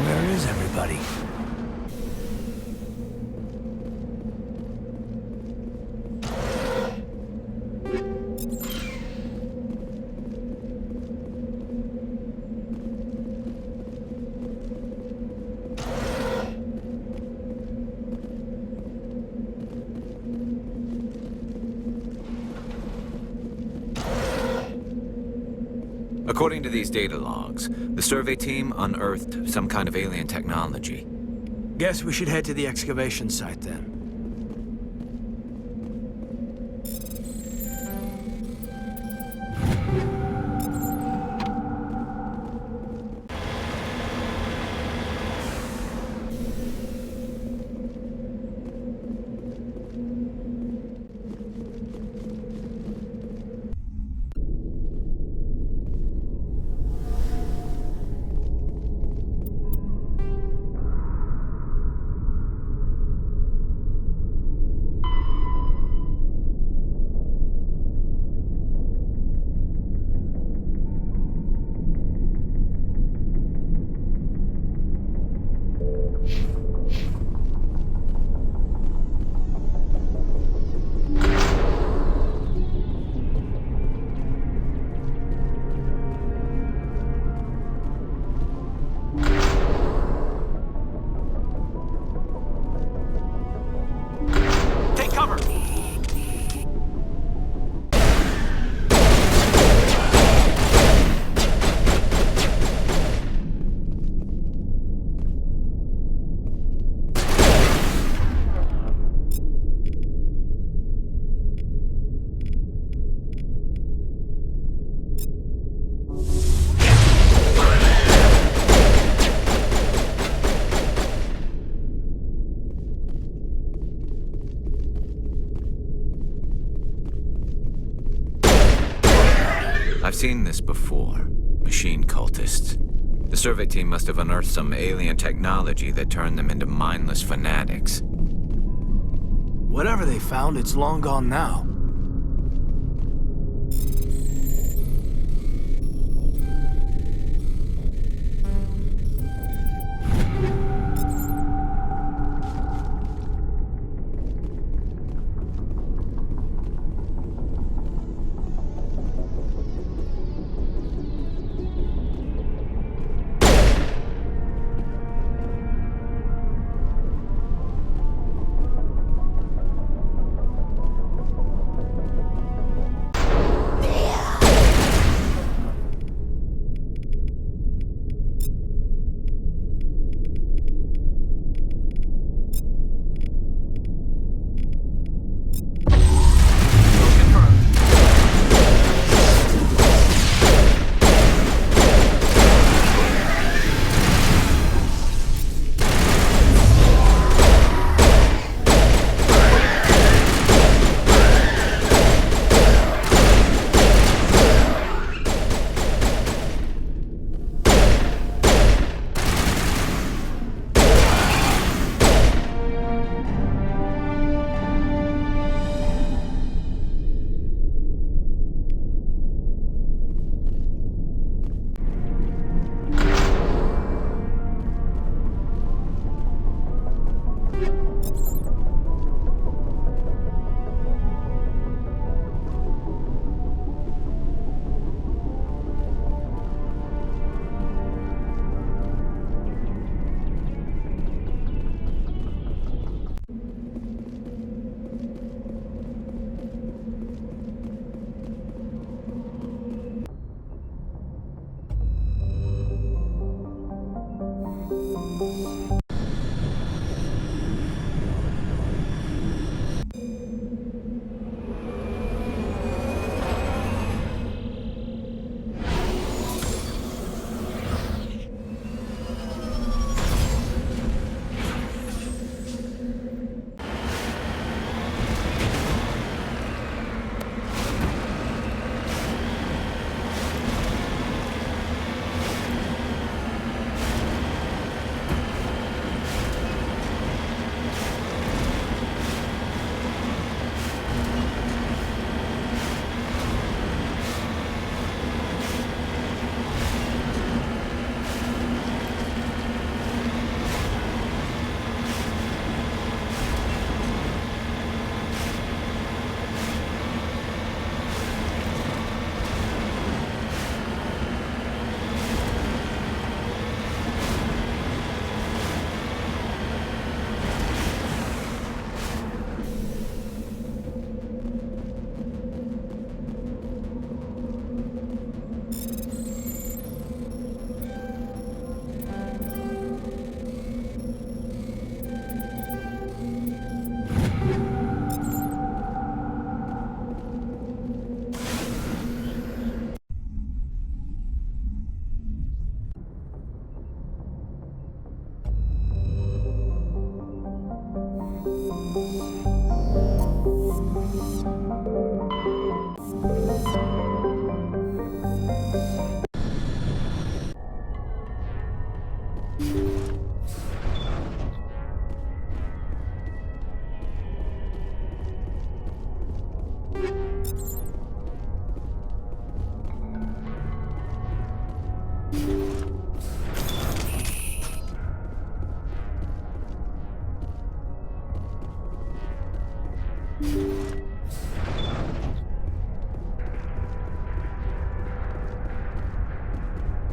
Where is everybody? According to these data logs, the survey team unearthed some kind of alien technology. Guess we should head to the excavation site then. I've seen this before. Machine cultists. The survey team must have unearthed some alien technology that turned them into mindless fanatics. Whatever they found, it's long gone now.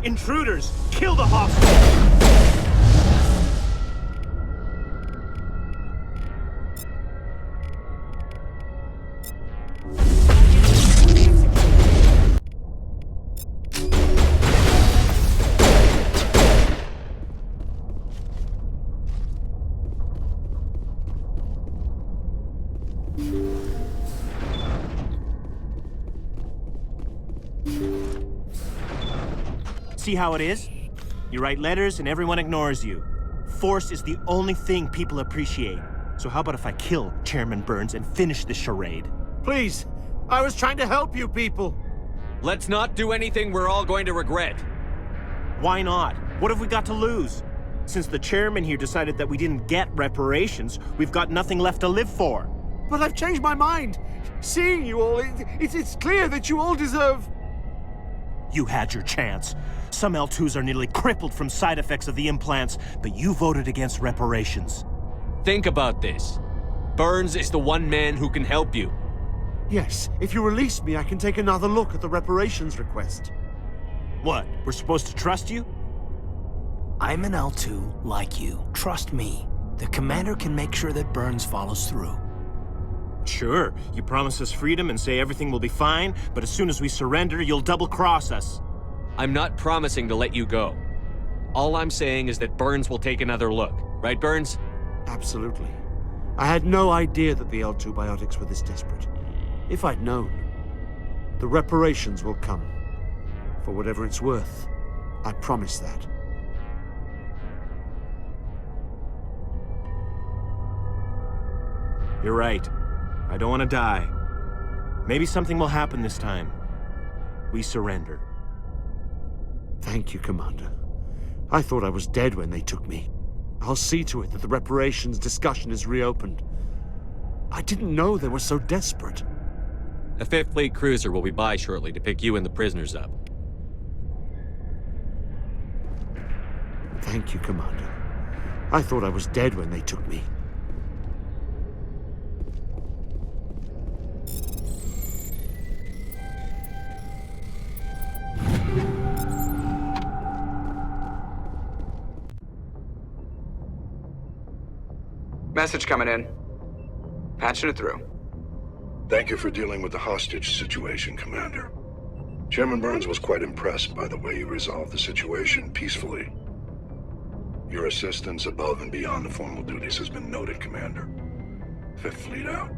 Intruders! Kill the hostile! See how it is? You write letters and everyone ignores you. Force is the only thing people appreciate. So how about if I kill Chairman Burns and finish this charade? Please, I was trying to help you people. Let's not do anything we're all going to regret. Why not? What have we got to lose? Since the chairman here decided that we didn't get reparations, we've got nothing left to live for. But I've changed my mind. Seeing you all, it's clear that you all deserve... You had your chance. Some L2s are nearly crippled from side effects of the implants, but you voted against reparations. Think about this. Burns is the one man who can help you. Yes, if you release me, I can take another look at the reparations request. What, we're supposed to trust you? I'm an L2 like you. Trust me. The commander can make sure that Burns follows through. Sure, you promise us freedom and say everything will be fine, but as soon as we surrender, you'll double-cross us. I'm not promising to let you go. All I'm saying is that Burns will take another look. Right, Burns? Absolutely. I had no idea that the L2 biotics were this desperate. If I'd known, the reparations will come. For whatever it's worth, I promise that. You're right. I don't want to die. Maybe something will happen this time. We surrender. Thank you, Commander. I thought I was dead when they took me. I'll see to it that the reparations discussion is reopened. I didn't know they were so desperate. A 5th Fleet cruiser will be by shortly to pick you and the prisoners up. Thank you, Commander. I thought I was dead when they took me. Message coming in. Patching it through. Thank you for dealing with the hostage situation, Commander. Chairman Burns was quite impressed by the way you resolved the situation peacefully. Your assistance above and beyond the formal duties has been noted, Commander. 5th Fleet out.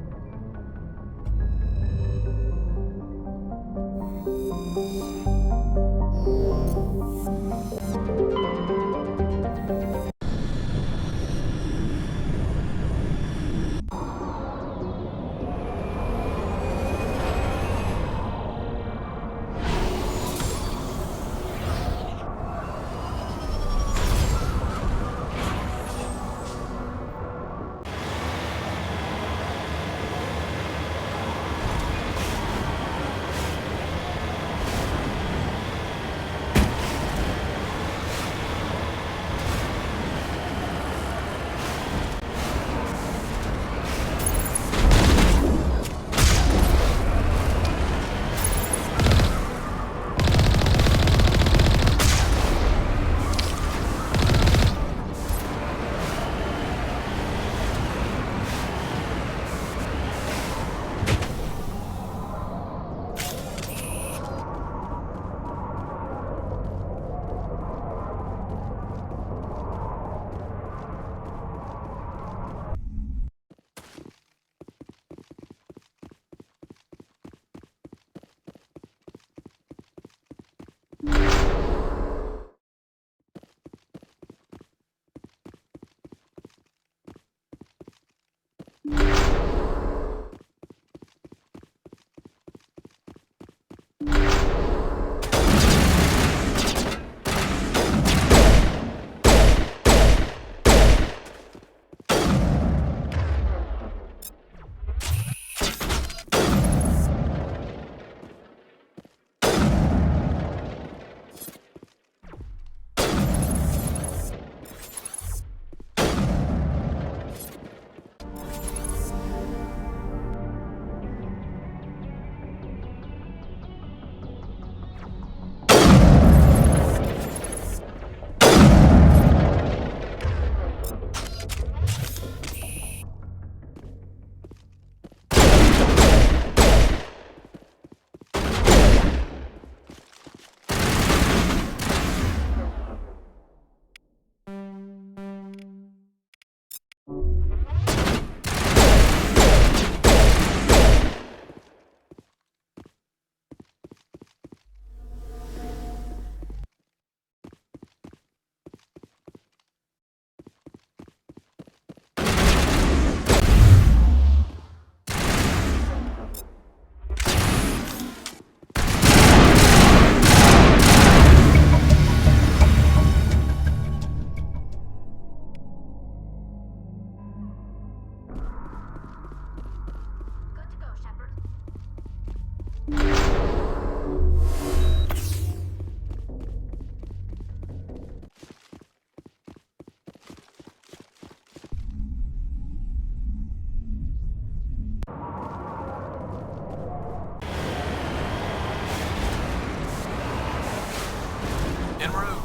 En route.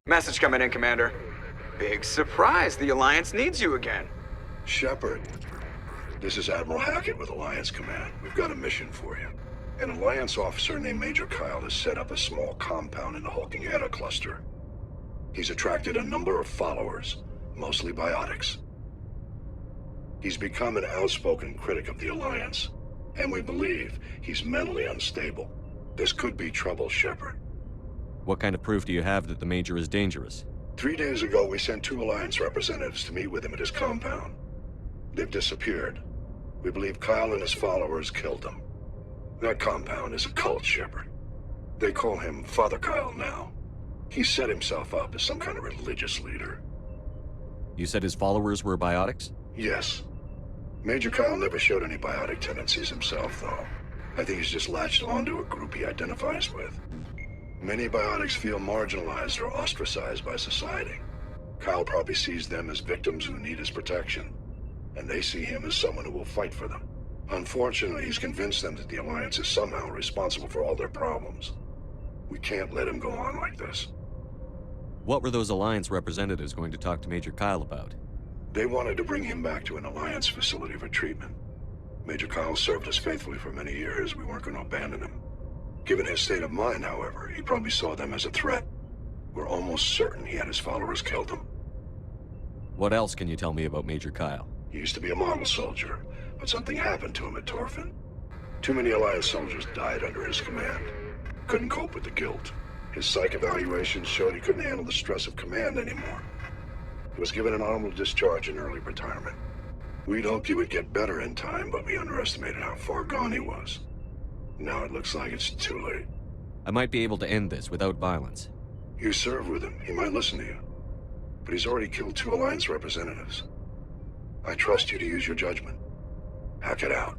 Message coming in, Commander. Big surprise, the Alliance needs you again. Shepard, this is Admiral Hackett with Alliance Command. We've got a mission for you. An Alliance officer named Major Kyle has set up a small compound in the Hulking Eta cluster. He's attracted a number of followers, mostly biotics. He's become an outspoken critic of the Alliance, and we believe he's mentally unstable. This could be trouble, Shepard. What kind of proof do you have that the Major is dangerous? 3 days ago, we sent 2 Alliance representatives to meet with him at his compound. They've disappeared. We believe Kyle and his followers killed them. That compound is a cult, Shepard. They call him Father Kyle now. He set himself up as some kind of religious leader. You said his followers were biotics? Yes. Major Kyle never showed any biotic tendencies himself, though. I think he's just latched onto a group he identifies with. Many biotics feel marginalized or ostracized by society. Kyle probably sees them as victims who need his protection, and they see him as someone who will fight for them. Unfortunately, he's convinced them that the Alliance is somehow responsible for all their problems. We can't let him go on like this. What were those Alliance representatives going to talk to Major Kyle about? They wanted to bring him back to an Alliance facility for treatment. Major Kyle served us faithfully for many years. We weren't going to abandon him. Given his state of mind, however, he probably saw them as a threat. We're almost certain he had his followers killed him. What else can you tell me about Major Kyle? He used to be a model soldier, but something happened to him at Torfin. Too many Alliance soldiers died under his command. Couldn't cope with the guilt. His psych evaluations showed he couldn't handle the stress of command anymore. He was given an honorable discharge in early retirement. We'd hoped he would get better in time, but we underestimated how far gone he was. Now it looks like it's too late. I might be able to end this without violence. You served with him. He might listen to you. But he's already killed 2 Alliance representatives. I trust you to use your judgment. Hack it out.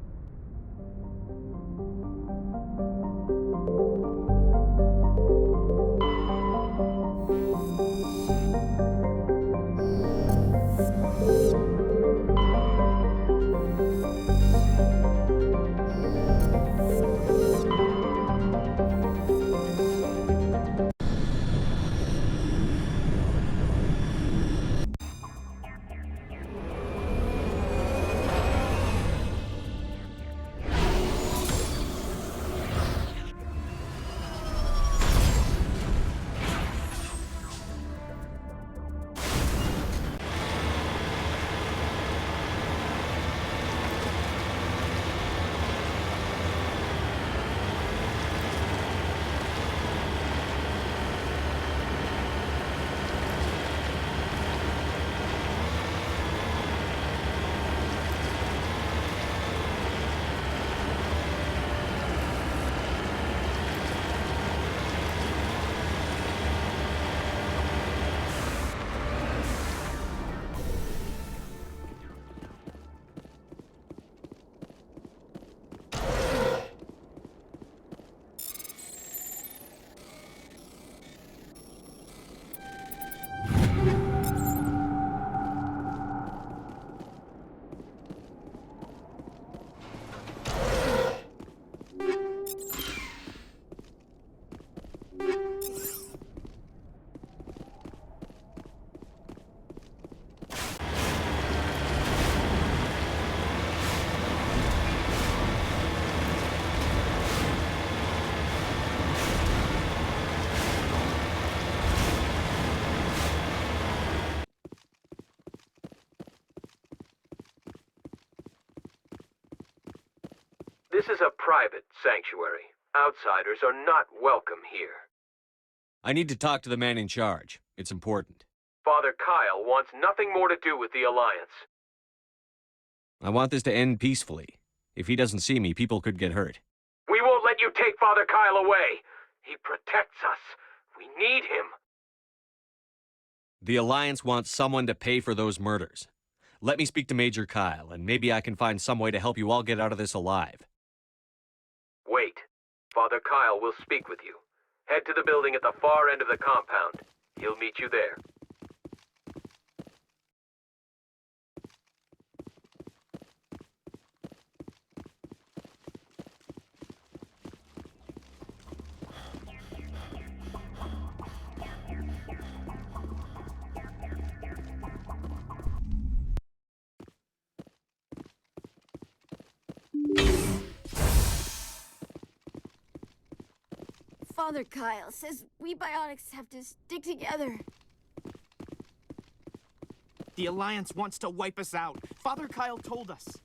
This is a private sanctuary. Outsiders are not welcome here. I need to talk to the man in charge. It's important. Father Kyle wants nothing more to do with the Alliance. I want this to end peacefully. If he doesn't see me, people could get hurt. We won't let you take Father Kyle away. He protects us. We need him. The Alliance wants someone to pay for those murders. Let me speak to Major Kyle, and maybe I can find some way to help you all get out of this alive. Wait. Father Kyle will speak with you. Head to the building at the far end of the compound. He'll meet you there. Father Kyle says we biotics have to stick together. The Alliance wants to wipe us out. Father Kyle told us.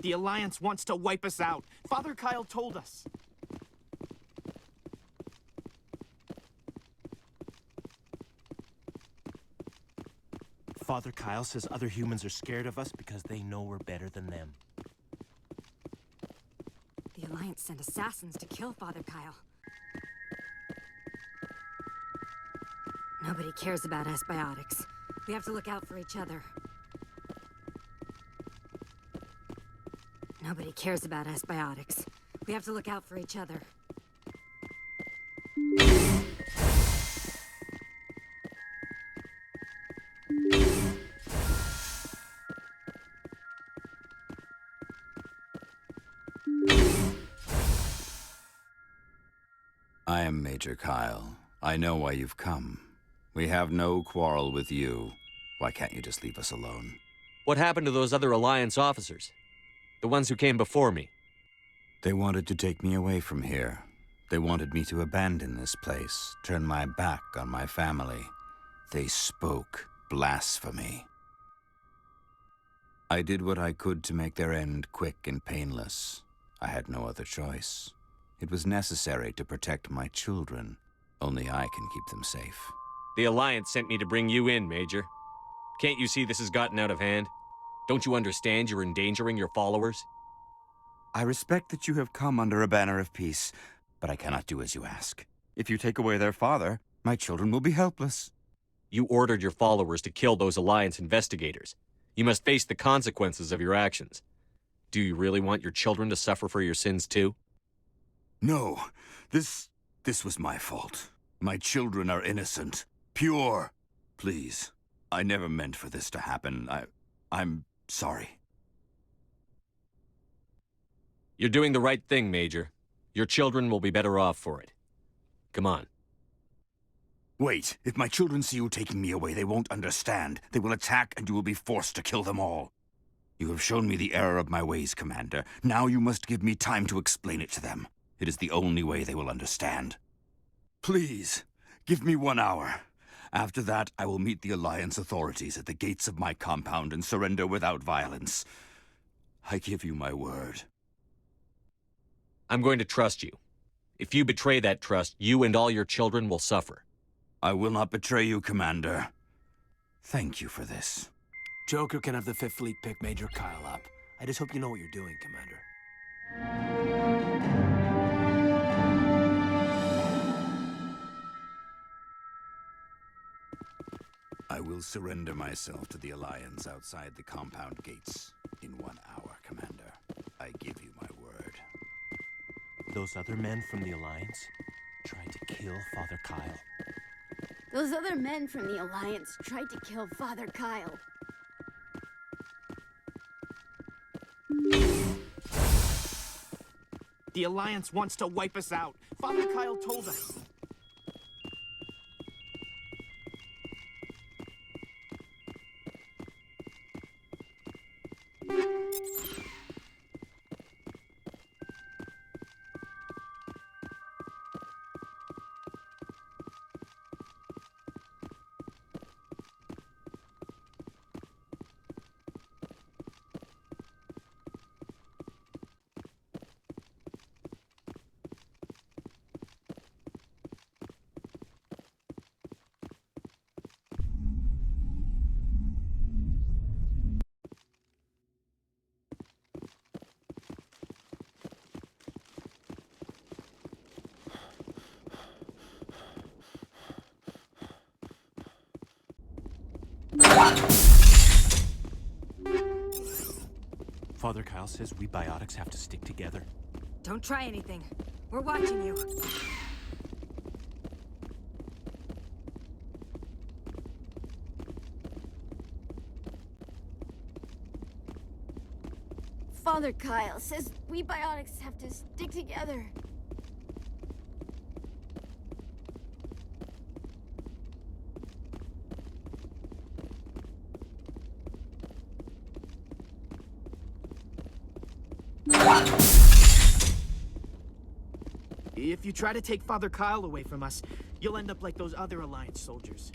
The Alliance wants to wipe us out. Father Kyle told us. Father Kyle says other humans are scared of us because they know we're better than them. The Alliance sent assassins to kill Father Kyle. Nobody cares about us biotics. We have to look out for each other. Nobody cares about us biotics. We have to look out for each other. I am Major Kyle. I know why you've come. We have no quarrel with you. Why can't you just leave us alone? What happened to those other Alliance officers? The ones who came before me? They wanted to take me away from here. They wanted me to abandon this place, turn my back on my family. They spoke blasphemy. I did what I could to make their end quick and painless. I had no other choice. It was necessary to protect my children. Only I can keep them safe. The Alliance sent me to bring you in, Major. Can't you see this has gotten out of hand? Don't you understand you're endangering your followers? I respect that you have come under a banner of peace, but I cannot do as you ask. If you take away their father, my children will be helpless. You ordered your followers to kill those Alliance investigators. You must face the consequences of your actions. Do you really want your children to suffer for your sins too? No, this was my fault. My children are innocent, pure. Please, I never meant for this to happen. I'm sorry. You're doing the right thing, Major. Your children will be better off for it. Come on. Wait, if my children see you taking me away, they won't understand. They will attack and you will be forced to kill them all. You have shown me the error of my ways, Commander. Now you must give me time to explain it to them. It is the only way they will understand. Please, give me 1 hour. After that, I will meet the Alliance authorities at the gates of my compound and surrender without violence. I give you my word. I'm going to trust you. If you betray that trust, you and all your children will suffer. I will not betray you, Commander. Thank you for this. Joker can have the 5th Fleet pick Major Kyle up. I just hope you know what you're doing, Commander. I will surrender myself to the Alliance outside the compound gates in 1 hour, Commander. I give you my word. Those other men from the Alliance tried to kill Father Kyle. Those other men from the Alliance tried to kill Father Kyle. The Alliance wants to wipe us out. Father Kyle told us. Father Kyle says we biotics have to stick together. Don't try anything. We're watching you. Father Kyle says we biotics have to stick together. If you try to take Father Kyle away from us, you'll end up like those other Alliance soldiers.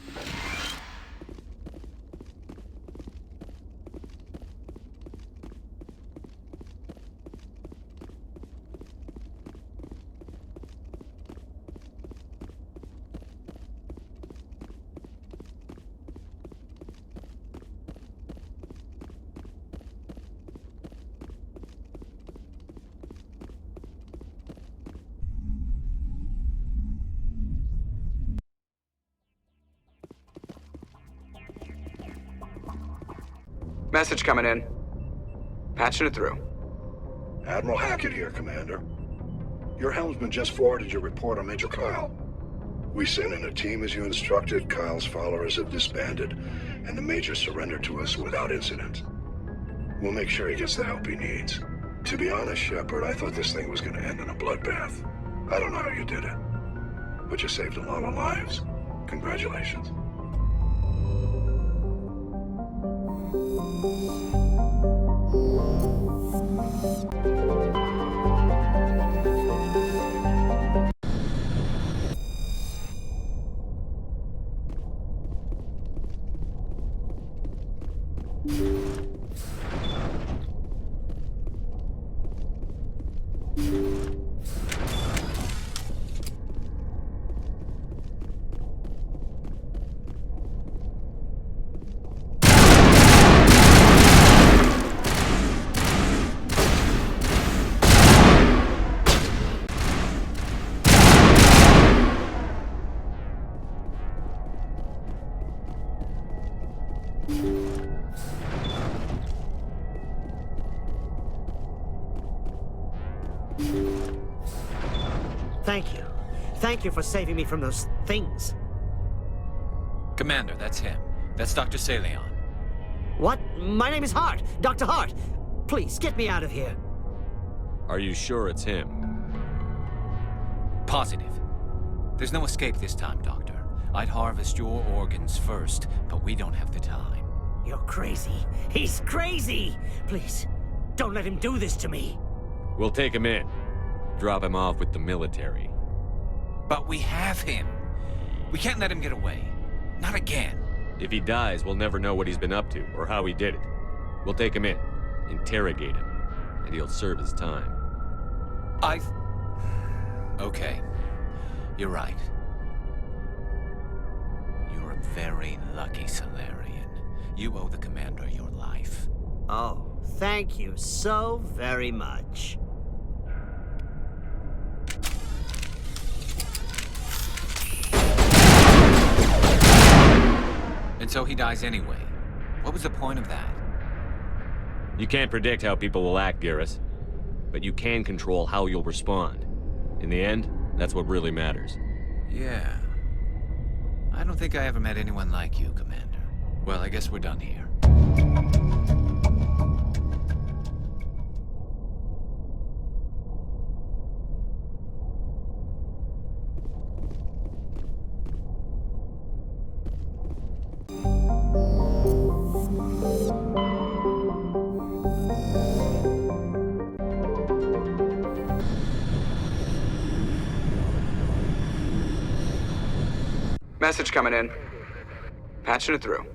Message coming in. Patching it through. Admiral Hackett here, Commander. Your helmsman just forwarded your report on Major Kyle. We sent in a team as you instructed, Kyle's followers have disbanded, and the Major surrendered to us without incident. We'll make sure he gets the help he needs. To be honest, Shepard, I thought this thing was gonna end in a bloodbath. I don't know how you did it, but you saved a lot of lives. Congratulations. Thank you. Thank you for saving me from those things. Commander, that's him. That's Dr. Saleon. What? My name is Hart. Dr. Hart. Please, get me out of here. Are you sure it's him? Positive. There's no escape this time, Doctor. I'd harvest your organs first, but we don't have the time. You're crazy. He's crazy! Please, don't let him do this to me. We'll take him in. Drop him off with the military. But we have him. We can't let him get away. Not again. If he dies, we'll never know what he's been up to or how he did it. We'll take him in, interrogate him, and he'll serve his time. Okay. You're right. You're a very lucky Solarian. You owe the Commander your life. Oh, thank you so very much. And so he dies anyway. What was the point of that? You can't predict how people will act, Garrus. But you can control how you'll respond. In the end, that's what really matters. Yeah. I don't think I ever met anyone like you, Commander. Well, I guess we're done here. Message coming in. Patching it through.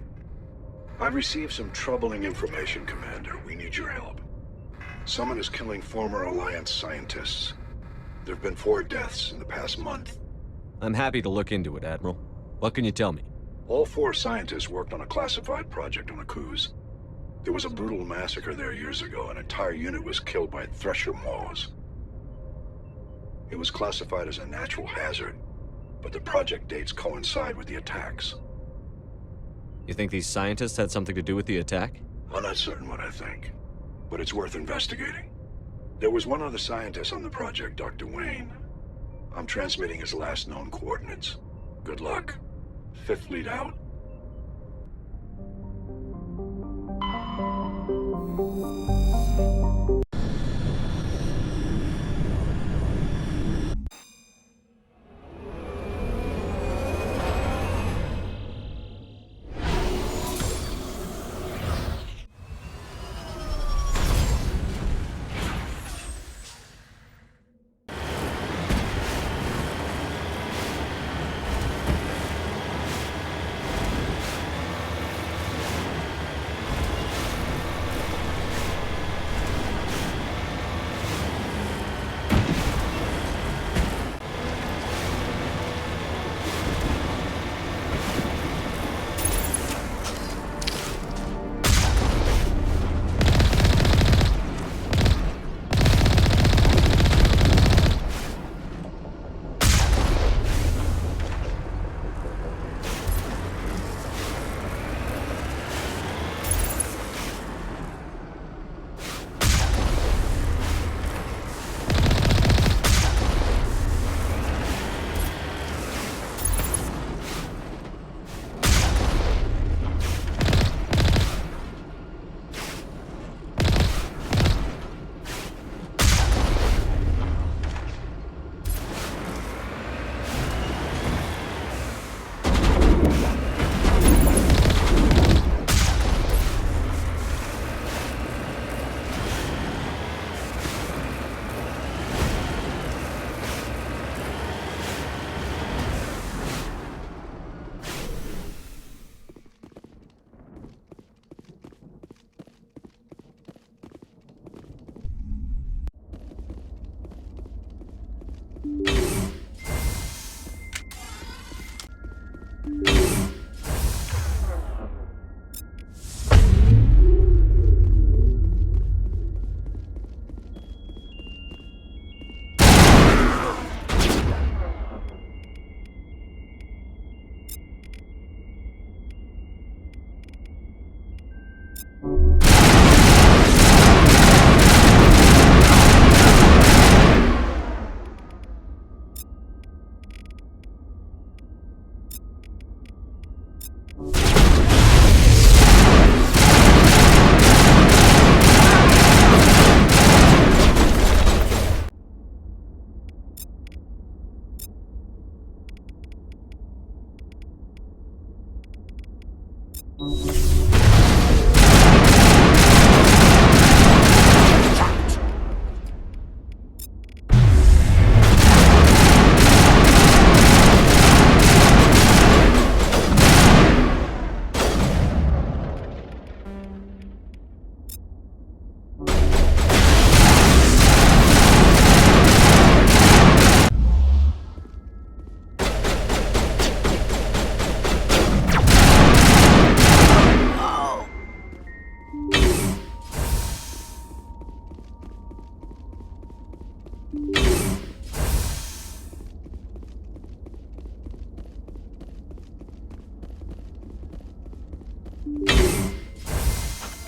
I've received some troubling information, Commander. We need your help. Someone is killing former Alliance scientists. There have been 4 deaths in the past month. I'm happy to look into it, Admiral. What can you tell me? All 4 scientists worked on a classified project on Akuz. There was a brutal massacre there years ago. An entire unit was killed by Thresher Maws. It was classified as a natural hazard, but the project dates coincide with the attacks. You think these scientists had something to do with the attack? I'm not certain what I think, but it's worth investigating. There was one other scientist on the project, Dr. Wayne. I'm transmitting his last known coordinates. Good luck. Fifth lead out.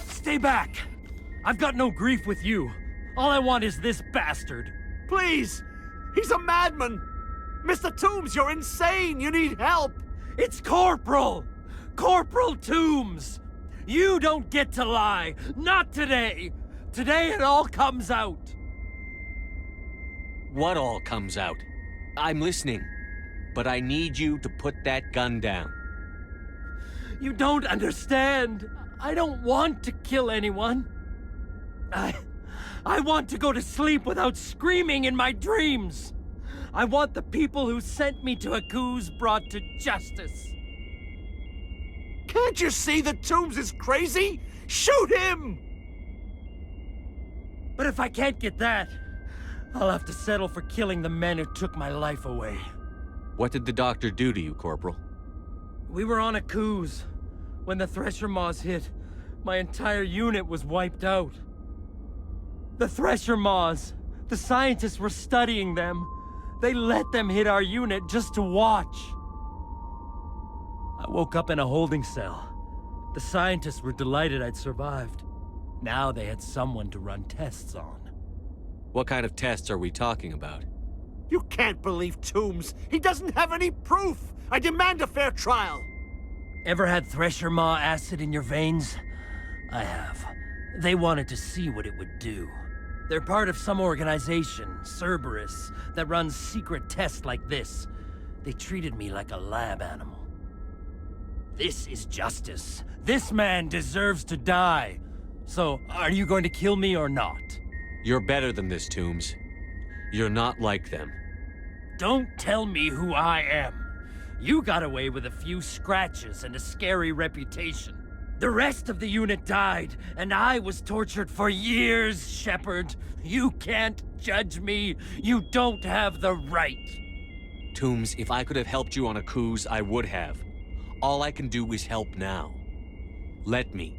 Stay back! I've got no grief with you. All I want is this bastard. Please! He's a madman! Mr. Toombs, you're insane! You need help! It's Corporal! Corporal Toombs! You don't get to lie! Not today! Today it all comes out! What all comes out? I'm listening. But I need you to put that gun down. You don't understand! I don't want to kill anyone. I want to go to sleep without screaming in my dreams. I want the people who sent me to Akuz brought to justice. Can't you see that Toombs is crazy? Shoot him! But if I can't get that, I'll have to settle for killing the men who took my life away. What did the doctor do to you, Corporal? We were on Akuz. When the Thresher Maws hit, my entire unit was wiped out. The Thresher Maws, the scientists were studying them. They let them hit our unit just to watch. I woke up in a holding cell. The scientists were delighted I'd survived. Now they had someone to run tests on. What kind of tests are we talking about? You can't believe Toombs. He doesn't have any proof. I demand a fair trial. Ever had Thresher Maw acid in your veins? I have. They wanted to see what it would do. They're part of some organization, Cerberus, that runs secret tests like this. They treated me like a lab animal. This is justice. This man deserves to die. So, are you going to kill me or not? You're better than this, Toombs. You're not like them. Don't tell me who I am. You got away with a few scratches and a scary reputation. The rest of the unit died, and I was tortured for years, Shepard. You can't judge me. You don't have the right. Toombs, if I could have helped you on Akuz, I would have. All I can do is help now. Let me.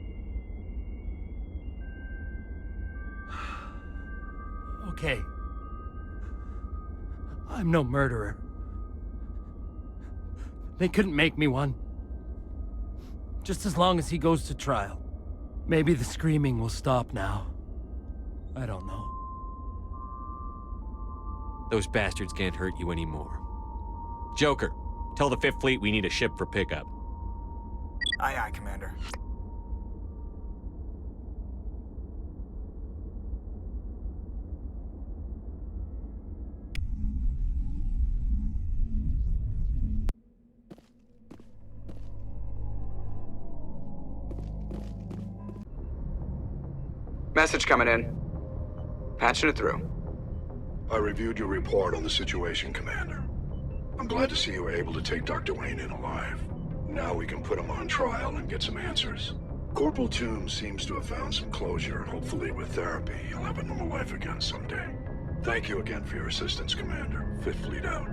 Okay. I'm no murderer. They couldn't make me one. Just as long as he goes to trial. Maybe the screaming will stop now. I don't know. Those bastards can't hurt you anymore. Joker, tell the 5th Fleet we need a ship for pickup. Aye, aye, Commander. Message coming in. Patching it through. I reviewed your report on the situation, Commander. I'm glad to see you were able to take Dr. Wayne in alive. Now we can put him on trial and get some answers. Corporal Toombs seems to have found some closure, and hopefully with therapy, he'll have a normal life again someday. Thank you again for your assistance, Commander. 5th Fleet out.